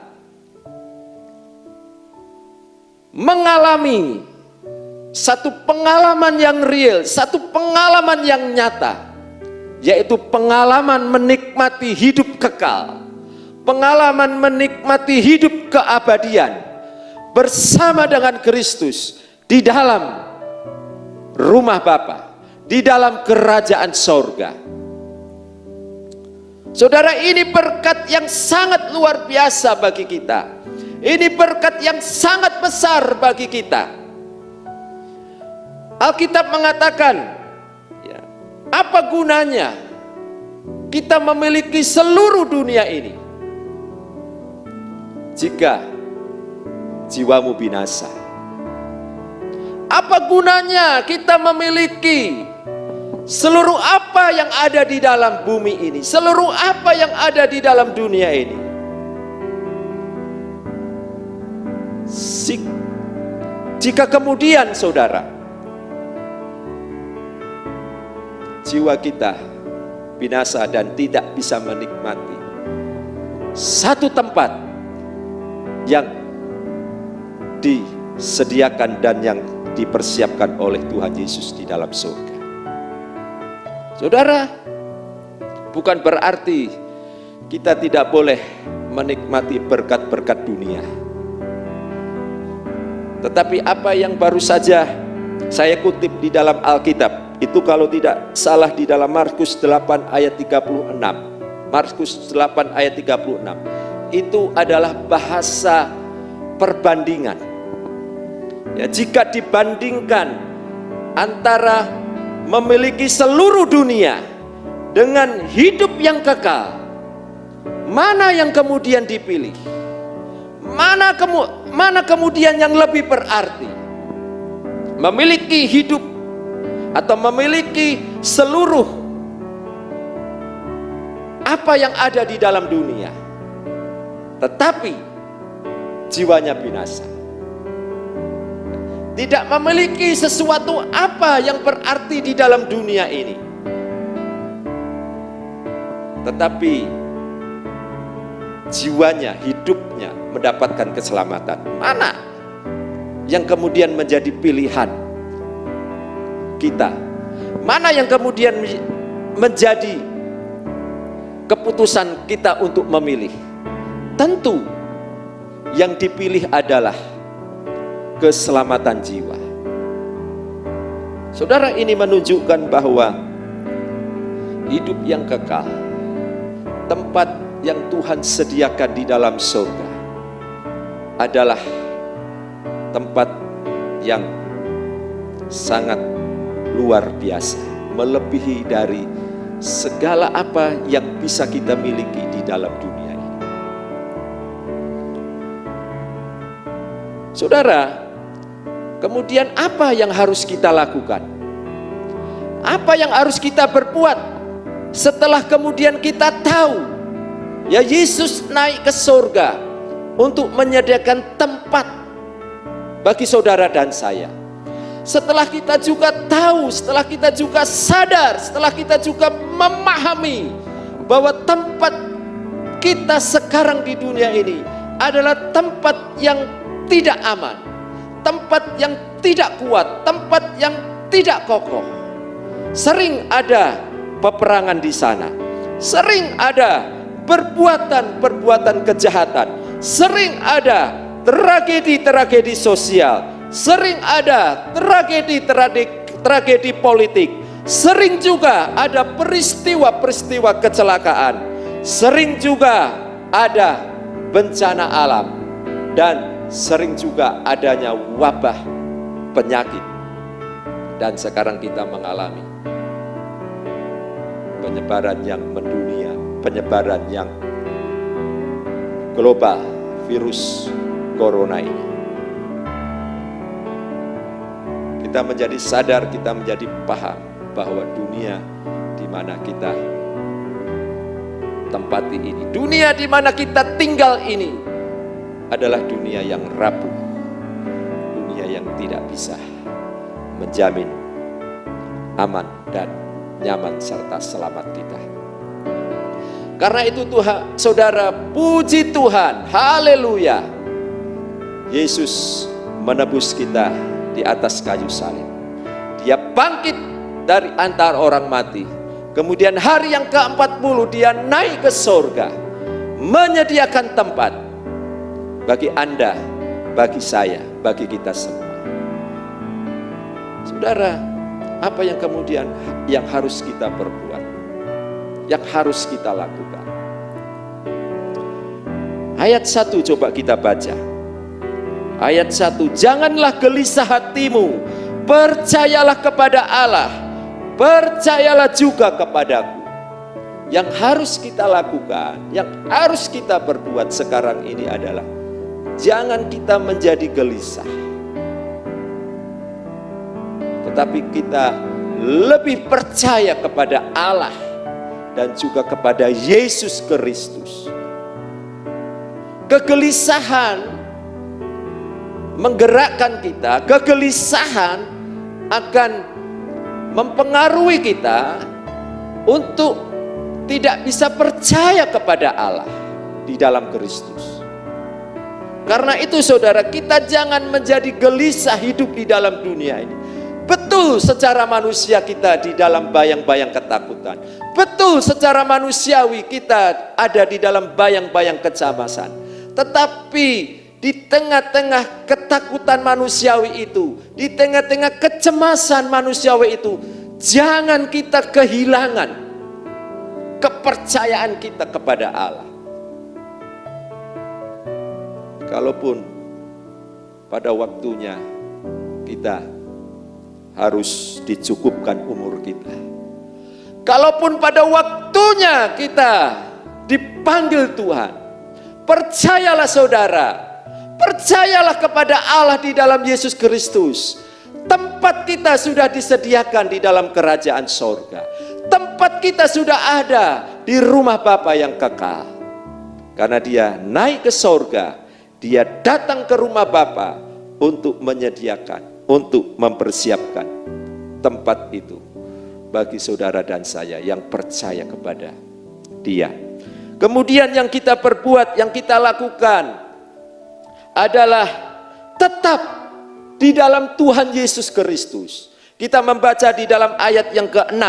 mengalami satu pengalaman yang real, satu pengalaman yang nyata, yaitu pengalaman menikmati hidup kekal, pengalaman menikmati hidup keabadian bersama dengan Kristus di dalam rumah Bapa, di dalam kerajaan sorga. Saudara, ini berkat yang sangat luar biasa bagi kita. Ini berkat yang sangat besar bagi kita. Alkitab mengatakan, ya, apa gunanya kita memiliki seluruh dunia ini jika jiwamu binasa? Apa gunanya kita memiliki seluruh apa yang ada di dalam bumi ini, seluruh apa yang ada di dalam dunia ini, jika kemudian saudara, jiwa kita binasa dan tidak bisa menikmati satu tempat yang disediakan dan yang dipersiapkan oleh Tuhan Yesus di dalam surga. Saudara, bukan berarti kita tidak boleh menikmati berkat-berkat dunia. Tetapi apa yang baru saja saya kutip di dalam Alkitab, itu kalau tidak salah di dalam Markus 8 ayat 36. Markus 8 ayat 36. Itu adalah bahasa perbandingan. Ya, jika dibandingkan antara memiliki seluruh dunia dengan hidup yang kekal, mana yang kemudian dipilih? Mana kemudian yang lebih berarti? Memiliki hidup atau memiliki seluruh apa yang ada di dalam dunia, tetapi jiwanya binasa. Tidak memiliki sesuatu apa yang berarti di dalam dunia ini, tetapi jiwanya, hidupnya mendapatkan keselamatan. Mana yang kemudian menjadi pilihan kita? Mana yang kemudian menjadi keputusan kita untuk memilih? Tentu yang dipilih adalah keselamatan jiwa. Saudara, ini menunjukkan bahwa hidup yang kekal, tempat yang Tuhan sediakan di dalam surga, adalah tempat yang sangat luar biasa, melebihi dari segala apa yang bisa kita miliki di dalam dunia ini. Saudara, kemudian apa yang harus kita lakukan? Apa yang harus kita berbuat setelah kemudian kita tahu ya Yesus naik ke surga untuk menyediakan tempat bagi saudara dan saya? Setelah kita juga tahu, setelah kita juga sadar, setelah kita juga memahami bahwa tempat kita sekarang di dunia ini adalah tempat yang tidak aman, tempat yang tidak kuat, tempat yang tidak kokoh. Sering ada peperangan di sana, sering ada perbuatan-perbuatan kejahatan, sering ada tragedi-tragedi sosial, sering ada tragedi politik, sering juga ada peristiwa-peristiwa kecelakaan, sering juga ada bencana alam, dan sering juga adanya wabah penyakit. Dan sekarang kita mengalami penyebaran yang mendunia, penyebaran yang global, virus corona ini. Kita menjadi sadar, kita menjadi paham bahwa dunia di mana kita tempati ini, dunia di mana kita tinggal ini adalah dunia yang rapuh, dunia yang tidak bisa menjamin aman dan nyaman serta selamat kita. Karena itu Tuhan, saudara, puji Tuhan, haleluya, Yesus menebus kita di atas kayu salib. Dia bangkit dari antara orang mati. Kemudian hari yang ke-40 dia naik ke surga, menyediakan tempat bagi Anda, bagi saya, bagi kita semua. Saudara, apa yang kemudian yang harus kita perbuat, yang harus kita lakukan? Ayat 1 coba kita baca. Ayat 1, janganlah gelisah hatimu, percayalah kepada Allah, percayalah juga kepadaku. Yang harus kita lakukan, yang harus kita berbuat sekarang ini adalah jangan kita menjadi gelisah, tetapi kita lebih percaya kepada Allah dan juga kepada Yesus Kristus. Kegelisahan menggerakkan kita, kegelisahan akan mempengaruhi kita untuk tidak bisa percaya kepada Allah di dalam Kristus. Karena itu saudara, kita jangan menjadi gelisah hidup di dalam dunia ini. Betul secara manusia kita di dalam bayang-bayang ketakutan. Betul secara manusiawi kita ada di dalam bayang-bayang kecemasan. Tetapi di tengah-tengah ketakutan manusiawi itu, di tengah-tengah kecemasan manusiawi itu, jangan kita kehilangan kepercayaan kita kepada Allah. Kalaupun pada waktunya kita harus dicukupkan umur kita, kalaupun pada waktunya kita dipanggil Tuhan, percayalah saudara, percayalah kepada Allah di dalam Yesus Kristus. Tempat kita sudah disediakan di dalam kerajaan sorga. Tempat kita sudah ada di rumah Bapa yang kekal. Karena dia naik ke sorga, dia datang ke rumah Bapa untuk menyediakan, untuk mempersiapkan tempat itu bagi saudara dan saya yang percaya kepada dia. Kemudian yang kita perbuat, yang kita lakukan adalah tetap di dalam Tuhan Yesus Kristus. Kita membaca di dalam ayat yang ke-6.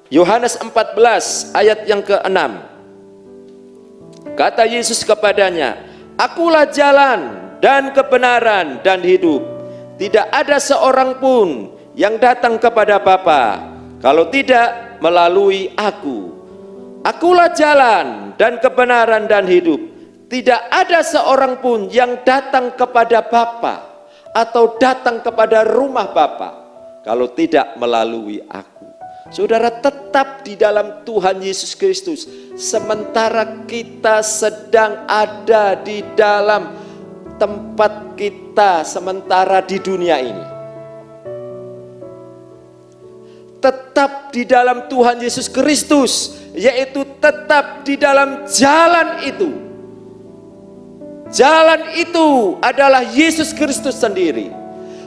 Yohanes 14 ayat yang ke-6. Kata Yesus kepadanya, "Akulah jalan dan kebenaran dan hidup. Tidak ada seorang pun yang datang kepada Bapa kalau tidak melalui aku. Akulah jalan dan kebenaran dan hidup. Tidak ada seorang pun yang datang kepada Bapa atau datang kepada rumah Bapa kalau tidak melalui aku." Saudara, tetap di dalam Tuhan Yesus Kristus sementara kita sedang ada di dalam tempat kita sementara di dunia ini. Tetap di dalam Tuhan Yesus Kristus, yaitu tetap di dalam jalan itu. Jalan itu adalah Yesus Kristus sendiri.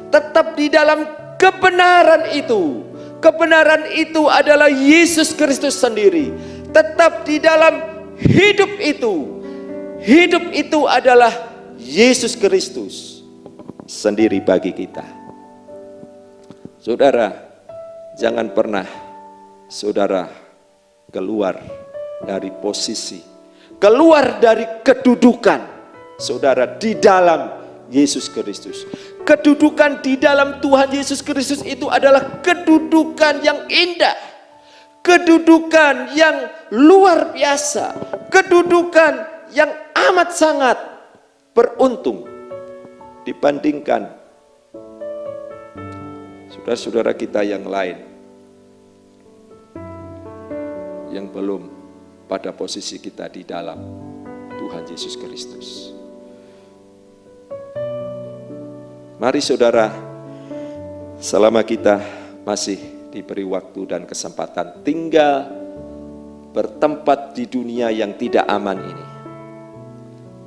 Tetap di dalam kebenaran itu. Kebenaran itu adalah Yesus Kristus sendiri. Tetap di dalam hidup itu. Hidup itu adalah Yesus Kristus sendiri bagi kita. Saudara, jangan pernah saudara keluar dari posisi, keluar dari kedudukan saudara di dalam Yesus Kristus. Kedudukan di dalam Tuhan Yesus Kristus itu adalah kedudukan yang indah, kedudukan yang luar biasa, kedudukan yang amat sangat beruntung dibandingkan saudara-saudara kita yang lain yang belum pada posisi kita di dalam Tuhan Yesus Kristus. Mari saudara, selama kita masih diberi waktu dan kesempatan tinggal bertempat di dunia yang tidak aman ini,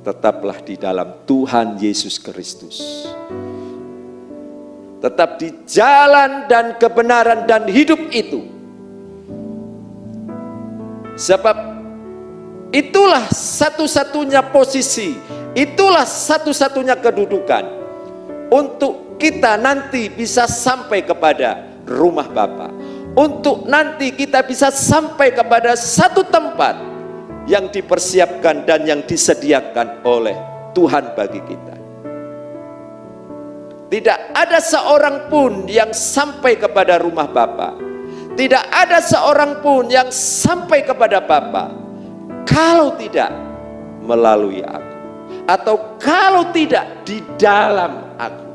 tetaplah di dalam Tuhan Yesus Kristus. Tetap di jalan dan kebenaran dan hidup itu. Sebab itulah satu-satunya posisi, itulah satu-satunya kedudukan untuk kita nanti bisa sampai kepada rumah Bapa. Untuk nanti kita bisa sampai kepada satu tempat yang dipersiapkan dan yang disediakan oleh Tuhan bagi kita. Tidak ada seorang pun yang sampai kepada rumah Bapa. Tidak ada seorang pun yang sampai kepada Bapa kalau tidak melalui aku, atau kalau tidak di dalam aku.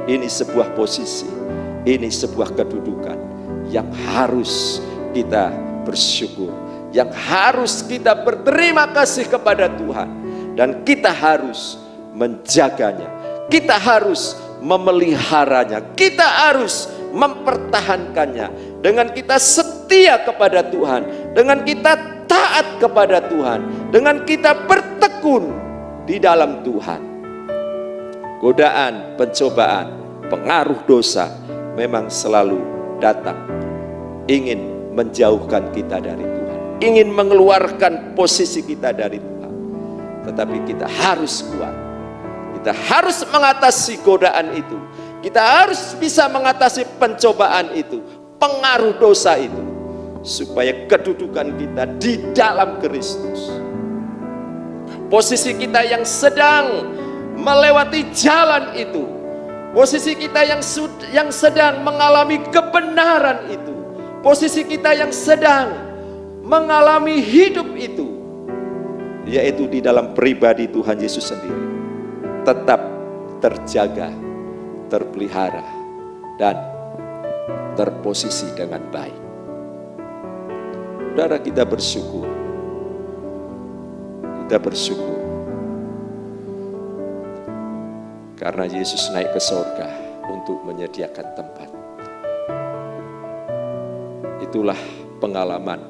Ini sebuah posisi, ini sebuah kedudukan yang harus kita bersyukur, yang harus kita berterima kasih kepada Tuhan, dan kita harus menjaganya, kita harus memeliharanya, kita harus mempertahankannya. Dengan kita setia kepada Tuhan, dengan kita taat kepada Tuhan, dengan kita bertekun di dalam Tuhan. Godaan, pencobaan, pengaruh dosa memang selalu datang, ingin menjauhkan kita dari Tuhan, ingin mengeluarkan posisi kita dari Tuhan. Tetapi kita harus kuat, kita harus mengatasi godaan itu, kita harus bisa mengatasi pencobaan itu, pengaruh dosa itu, supaya kedudukan kita di dalam Kristus, posisi kita yang sedang melewati jalan itu, posisi kita yang sedang mengalami kebenaran itu, posisi kita yang sedang mengalami hidup itu, yaitu di dalam pribadi Tuhan Yesus sendiri, tetap terjaga, terpelihara, dan terposisi dengan baik. Saudara, kita bersyukur. Kita bersyukur karena Yesus naik ke sorga untuk menyediakan tempat. Itulah pengalaman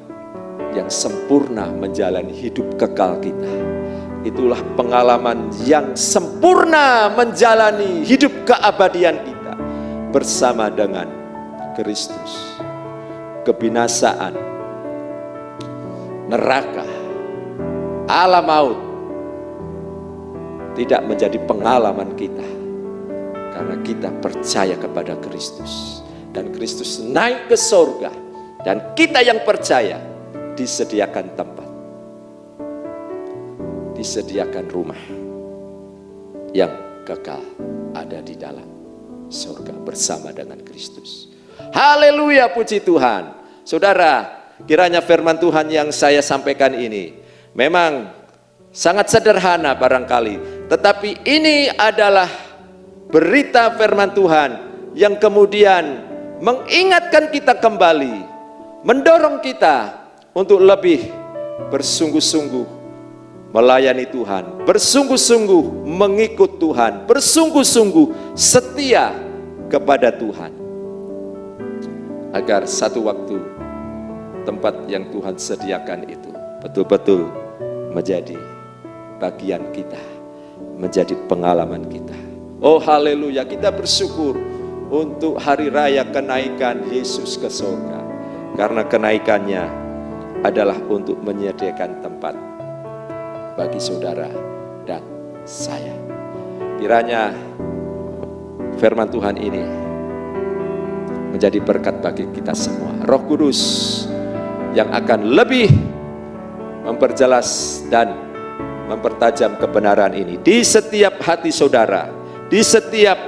yang sempurna menjalani hidup kekal kita. Itulah pengalaman yang sempurna menjalani hidup keabadian kita bersama dengan Kristus. Kebinasaan, neraka, alam maut tidak menjadi pengalaman kita karena kita percaya kepada Kristus, dan Kristus naik ke sorga, dan kita yang percaya disediakan tempat, disediakan rumah yang kekal ada di dalam sorga bersama dengan Kristus. Haleluya, puji Tuhan. Saudara, kiranya firman Tuhan yang saya sampaikan ini memang sangat sederhana barangkali, tetapi ini adalah berita firman Tuhan yang kemudian mengingatkan kita kembali, mendorong kita untuk lebih bersungguh-sungguh melayani Tuhan, bersungguh-sungguh mengikut Tuhan, bersungguh-sungguh setia kepada Tuhan, agar satu waktu tempat yang Tuhan sediakan itu betul-betul menjadi bagian kita, menjadi pengalaman kita. Oh haleluya, kita bersyukur untuk hari raya kenaikan Yesus ke surga, karena kenaikannya adalah untuk menyediakan tempat bagi saudara dan saya. Kiranya firman Tuhan ini menjadi berkat bagi kita semua. Roh Kudus yang akan lebih memperjelas dan mempertajam kebenaran ini di setiap hati saudara, di setiap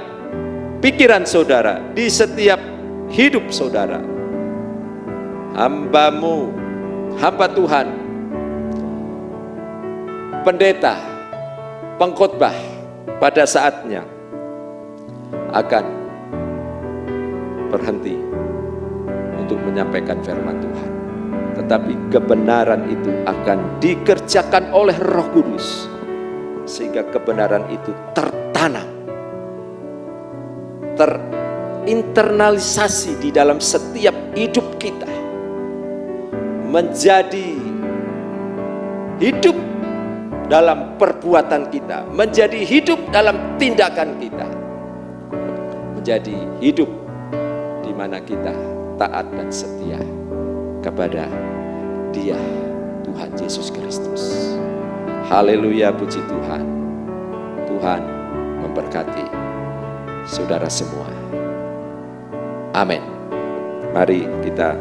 pikiran saudara, di setiap hidup saudara. Hamba-Mu, hamba Tuhan, pendeta, pengkhotbah pada saatnya akan berhenti untuk menyampaikan firman Tuhan, tetapi kebenaran itu akan dikerjakan oleh Roh Kudus, sehingga kebenaran itu tertanam, terinternalisasi di dalam setiap hidup kita, menjadi hidup dalam perbuatan kita, menjadi hidup dalam tindakan kita, menjadi hidup di mana kita taat dan setia kepada Dia, Tuhan Yesus Kristus. Haleluya, puji Tuhan. Tuhan memberkati saudara semua. Amin. Mari kita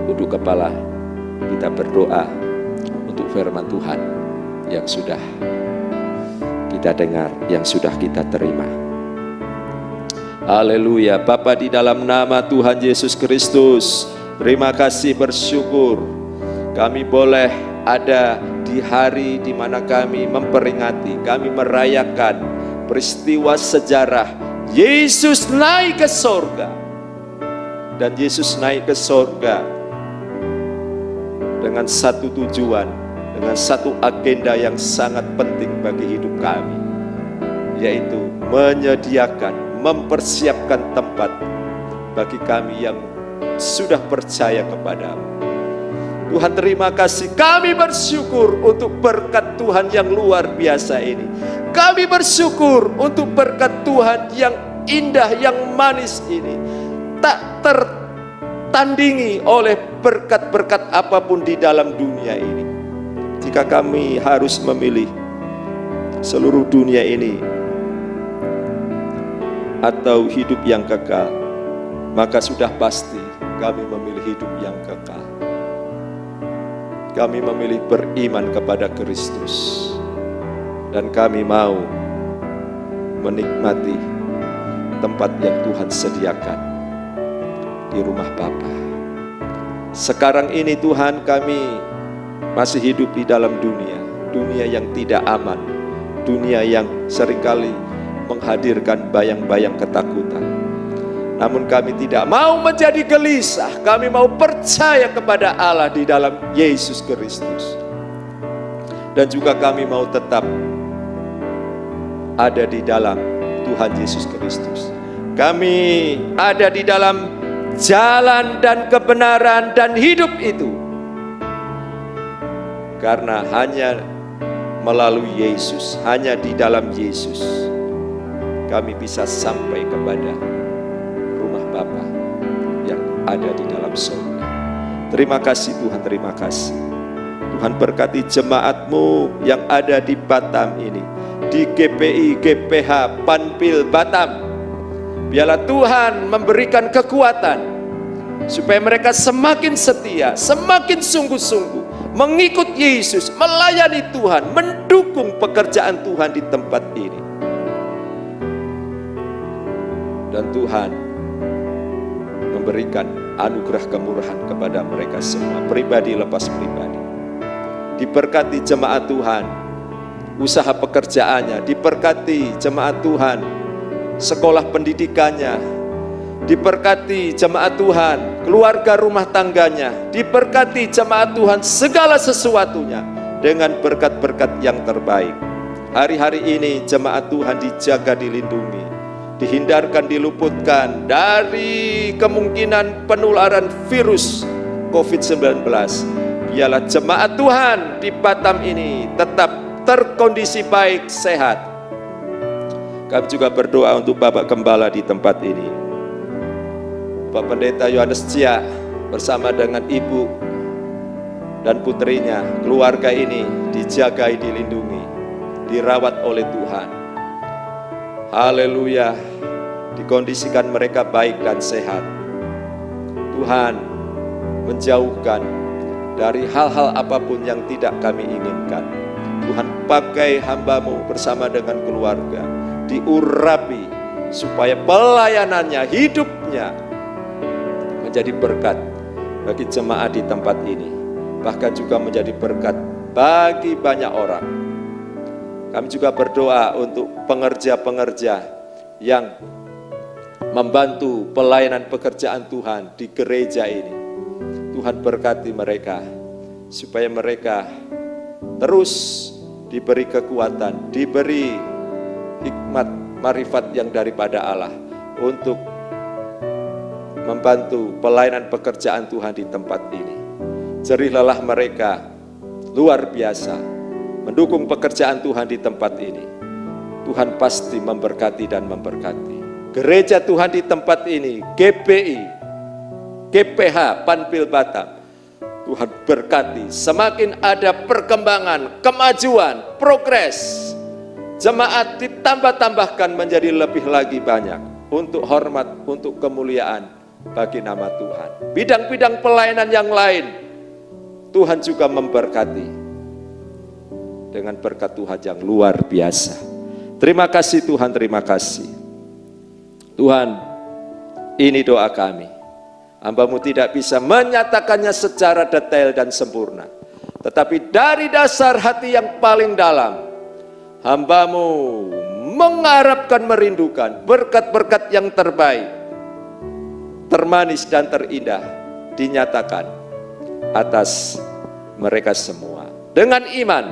tunduk kepala, kita berdoa untuk firman Tuhan yang sudah kita dengar, yang sudah kita terima. Haleluya. Bapa, di dalam nama Tuhan Yesus Kristus, terima kasih, bersyukur kami boleh ada di hari di mana kami memperingati, kami merayakan peristiwa sejarah Yesus naik ke sorga. Dan Yesus naik ke sorga dengan satu tujuan, dengan satu agenda yang sangat penting bagi hidup kami, yaitu menyediakan, mempersiapkan tempat bagi kami yang sudah percaya kepadamu. Tuhan, terima kasih. Kami bersyukur untuk berkat Tuhan yang luar biasa ini. Kami bersyukur untuk berkat Tuhan yang indah, yang manis ini, tak tertandingi oleh berkat-berkat apapun di dalam dunia ini. Jika kami harus memilih seluruh dunia ini atau hidup yang kekal, maka sudah pasti kami memilih hidup yang kekal. Kami memilih beriman kepada Kristus, dan kami mau menikmati tempat yang Tuhan sediakan di rumah Bapa, Sekarang ini Tuhan, kami masih hidup di dalam dunia yang tidak aman, dunia yang seringkali menghadirkan bayang-bayang ketakutan. Namun kami tidak mau menjadi gelisah, kami mau percaya kepada Allah di dalam Yesus Kristus. Dan juga kami mau tetap ada di dalam Tuhan Yesus Kristus. Kami ada di dalam jalan dan kebenaran dan hidup itu. Karena hanya melalui Yesus, hanya di dalam Yesus, kami bisa sampai kepada rumah Bapa yang ada di dalam surga. Terima kasih Tuhan, terima kasih. Tuhan berkati jemaat-Mu yang ada di Batam ini, di GPI, GPH, Panpil Batam. Biarlah Tuhan memberikan kekuatan supaya mereka semakin setia, semakin sungguh-sungguh mengikut Yesus, melayani Tuhan, mendukung pekerjaan Tuhan di tempat ini. Dan Tuhan memberikan anugerah kemurahan kepada mereka semua, pribadi lepas pribadi. Diberkati jemaat Tuhan, usaha pekerjaannya, diberkati jemaat Tuhan, sekolah pendidikannya, diberkati jemaat Tuhan, keluarga rumah tangganya, diberkati jemaat Tuhan segala sesuatunya dengan berkat-berkat yang terbaik. Hari-hari ini jemaat Tuhan dijaga, dilindungi, dihindarkan, diluputkan dari kemungkinan penularan virus COVID-19. Biarlah jemaat Tuhan di Batam ini tetap terkondisi baik, sehat. Kami juga berdoa untuk Bapak Gembala di tempat ini, Bapak Pendeta Yohanes Cia bersama dengan ibu dan putrinya, keluarga ini dijagai, dilindungi, dirawat oleh Tuhan. Haleluya, dikondisikan mereka baik dan sehat. Tuhan menjauhkan dari hal-hal apapun yang tidak kami inginkan. Tuhan pakai hamba-Mu bersama dengan keluarga, diurapi supaya pelayanannya, hidupnya menjadi berkat bagi jemaat di tempat ini, bahkan juga menjadi berkat bagi banyak orang. Kami juga berdoa untuk pengerja-pengerja yang membantu pelayanan pekerjaan Tuhan di gereja ini. Tuhan berkati mereka supaya mereka terus diberi kekuatan, diberi hikmat, marifat yang daripada Allah untuk membantu pelayanan pekerjaan Tuhan di tempat ini. Jerih lelah mereka luar biasa mendukung pekerjaan Tuhan di tempat ini. Tuhan pasti memberkati dan memberkati gereja Tuhan di tempat ini, GPI, GPH, Panpil Batam. Tuhan berkati, semakin ada perkembangan, kemajuan, progres. Jemaat ditambah-tambahkan menjadi lebih lagi banyak untuk hormat, untuk kemuliaan bagi nama Tuhan. Bidang-bidang pelayanan yang lain, Tuhan juga memberkati dengan berkat Tuhan yang luar biasa. Terima kasih Tuhan, terima kasih. Tuhan, ini doa kami. Hamba-Mu tidak bisa menyatakannya secara detail dan sempurna, tetapi dari dasar hati yang paling dalam, hamba-Mu mengharapkan, merindukan berkat-berkat yang terbaik, termanis dan terindah dinyatakan atas mereka semua. Dengan iman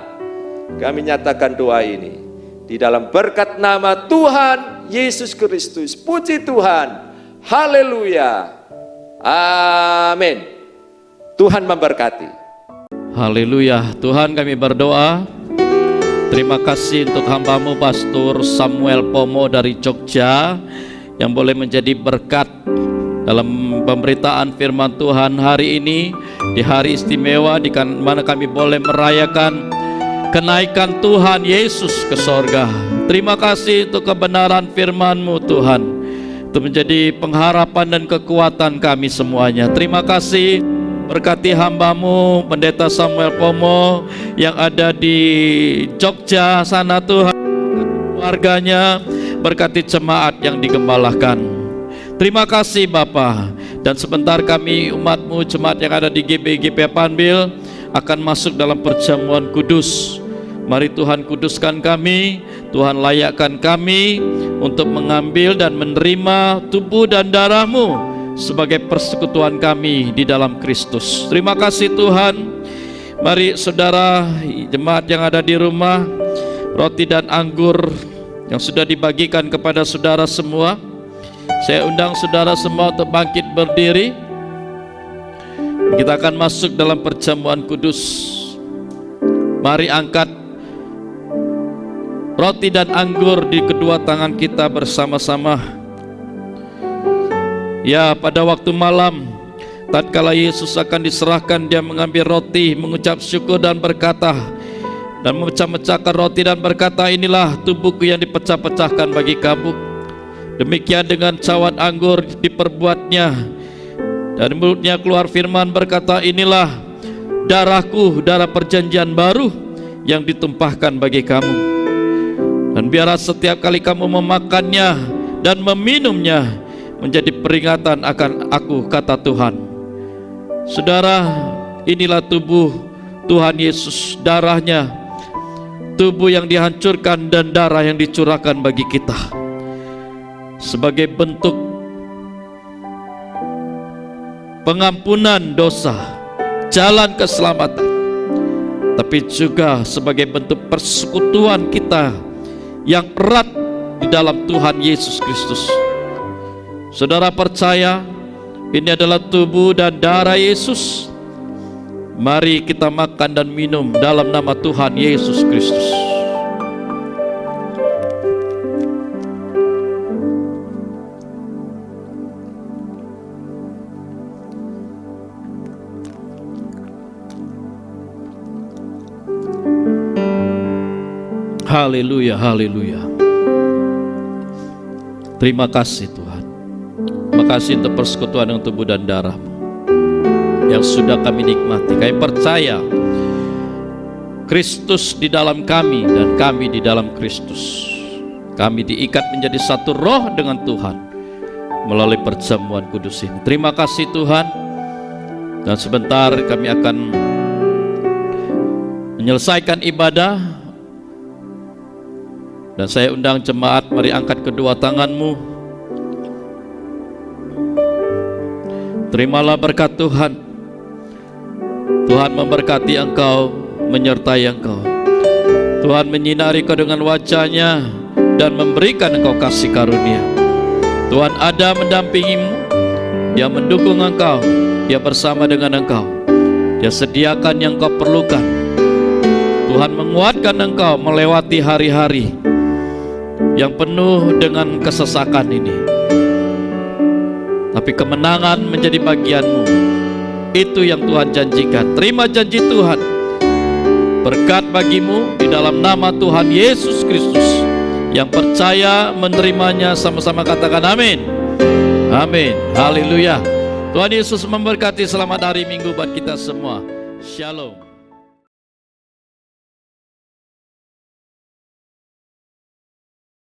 kami nyatakan doa ini di dalam berkat nama Tuhan Yesus Kristus. Puji Tuhan, haleluya, amin. Tuhan memberkati. Haleluya. Tuhan, kami berdoa, terima kasih untuk hamba-Mu Pastor Samuel Pomo dari Jogja yang boleh menjadi berkat dalam pemberitaan firman Tuhan hari ini, di hari istimewa di mana kami boleh merayakan kenaikan Tuhan Yesus ke sorga. Terima kasih untuk kebenaran firman-Mu Tuhan, itu menjadi pengharapan dan kekuatan kami semuanya. Terima kasih, berkati hamba-Mu Pendeta Samuel Pomo yang ada di Jogja sana Tuhan, keluarganya, berkati jemaat yang digembalakan. Terima kasih Bapa, Dan sebentar kami umat-Mu, jemaat yang ada di GBI Panbil akan masuk dalam perjamuan kudus. Mari Tuhan kuduskan kami, Tuhan layakkan kami untuk mengambil dan menerima tubuh dan darah-Mu sebagai persekutuan kami di dalam Kristus. Terima kasih Tuhan. Mari saudara jemaat yang ada di rumah, roti dan anggur yang sudah dibagikan kepada saudara semua, saya undang saudara semua untuk bangkit berdiri. Kita akan masuk dalam perjamuan kudus. Mari angkat roti dan anggur di kedua tangan kita bersama-sama. Ya, pada waktu malam tatkala Yesus akan diserahkan, dia mengambil roti, mengucap syukur dan berkata, dan memecah-mecahkan roti dan berkata, inilah tubuhku yang dipecah-pecahkan bagi kamu. Demikian dengan cawan anggur diperbuatnya, dari mulutnya keluar firman berkata, inilah darahku, darah perjanjian baru yang ditumpahkan bagi kamu. Dan biarlah setiap kali kamu memakannya dan meminumnya menjadi peringatan akan aku, kata Tuhan. Saudara, inilah tubuh Tuhan Yesus, darahnya, tubuh yang dihancurkan dan darah yang dicurahkan bagi kita sebagai bentuk pengampunan dosa, jalan keselamatan, tapi juga sebagai bentuk persekutuan kita yang erat di dalam Tuhan Yesus Kristus. Saudara percaya ini adalah tubuh dan darah Yesus? Mari kita makan dan minum dalam nama Tuhan Yesus Kristus. Haleluya, haleluya. Terima kasih Tuhan. Terima kasih untuk persekutuan dengan tubuh dan darah-Mu yang sudah kami nikmati. Kami percaya Kristus di dalam kami dan kami di dalam Kristus. Kami diikat menjadi satu roh dengan Tuhan melalui perjamuan kudus ini. Terima kasih Tuhan. Dan sebentar kami akan menyelesaikan ibadah. Dan saya undang jemaat, mari angkat kedua tanganmu. Terimalah berkat Tuhan. Tuhan memberkati engkau, menyertai engkau. Tuhan menyinari kau dengan wajah-Nya dan memberikan engkau kasih karunia. Tuhan ada mendampingimu, Dia mendukung engkau, Dia bersama dengan engkau. Dia sediakan yang kau perlukan. Tuhan menguatkan engkau melewati hari-hari yang penuh dengan kesesakan ini. Tapi kemenangan menjadi bagianmu. Itu yang Tuhan janjikan. Terima janji Tuhan. Berkat bagimu di dalam nama Tuhan Yesus Kristus. Yang percaya menerimanya sama-sama katakan amin. Amin. Haleluya. Tuhan Yesus memberkati. Selamat hari Minggu buat kita semua. Shalom.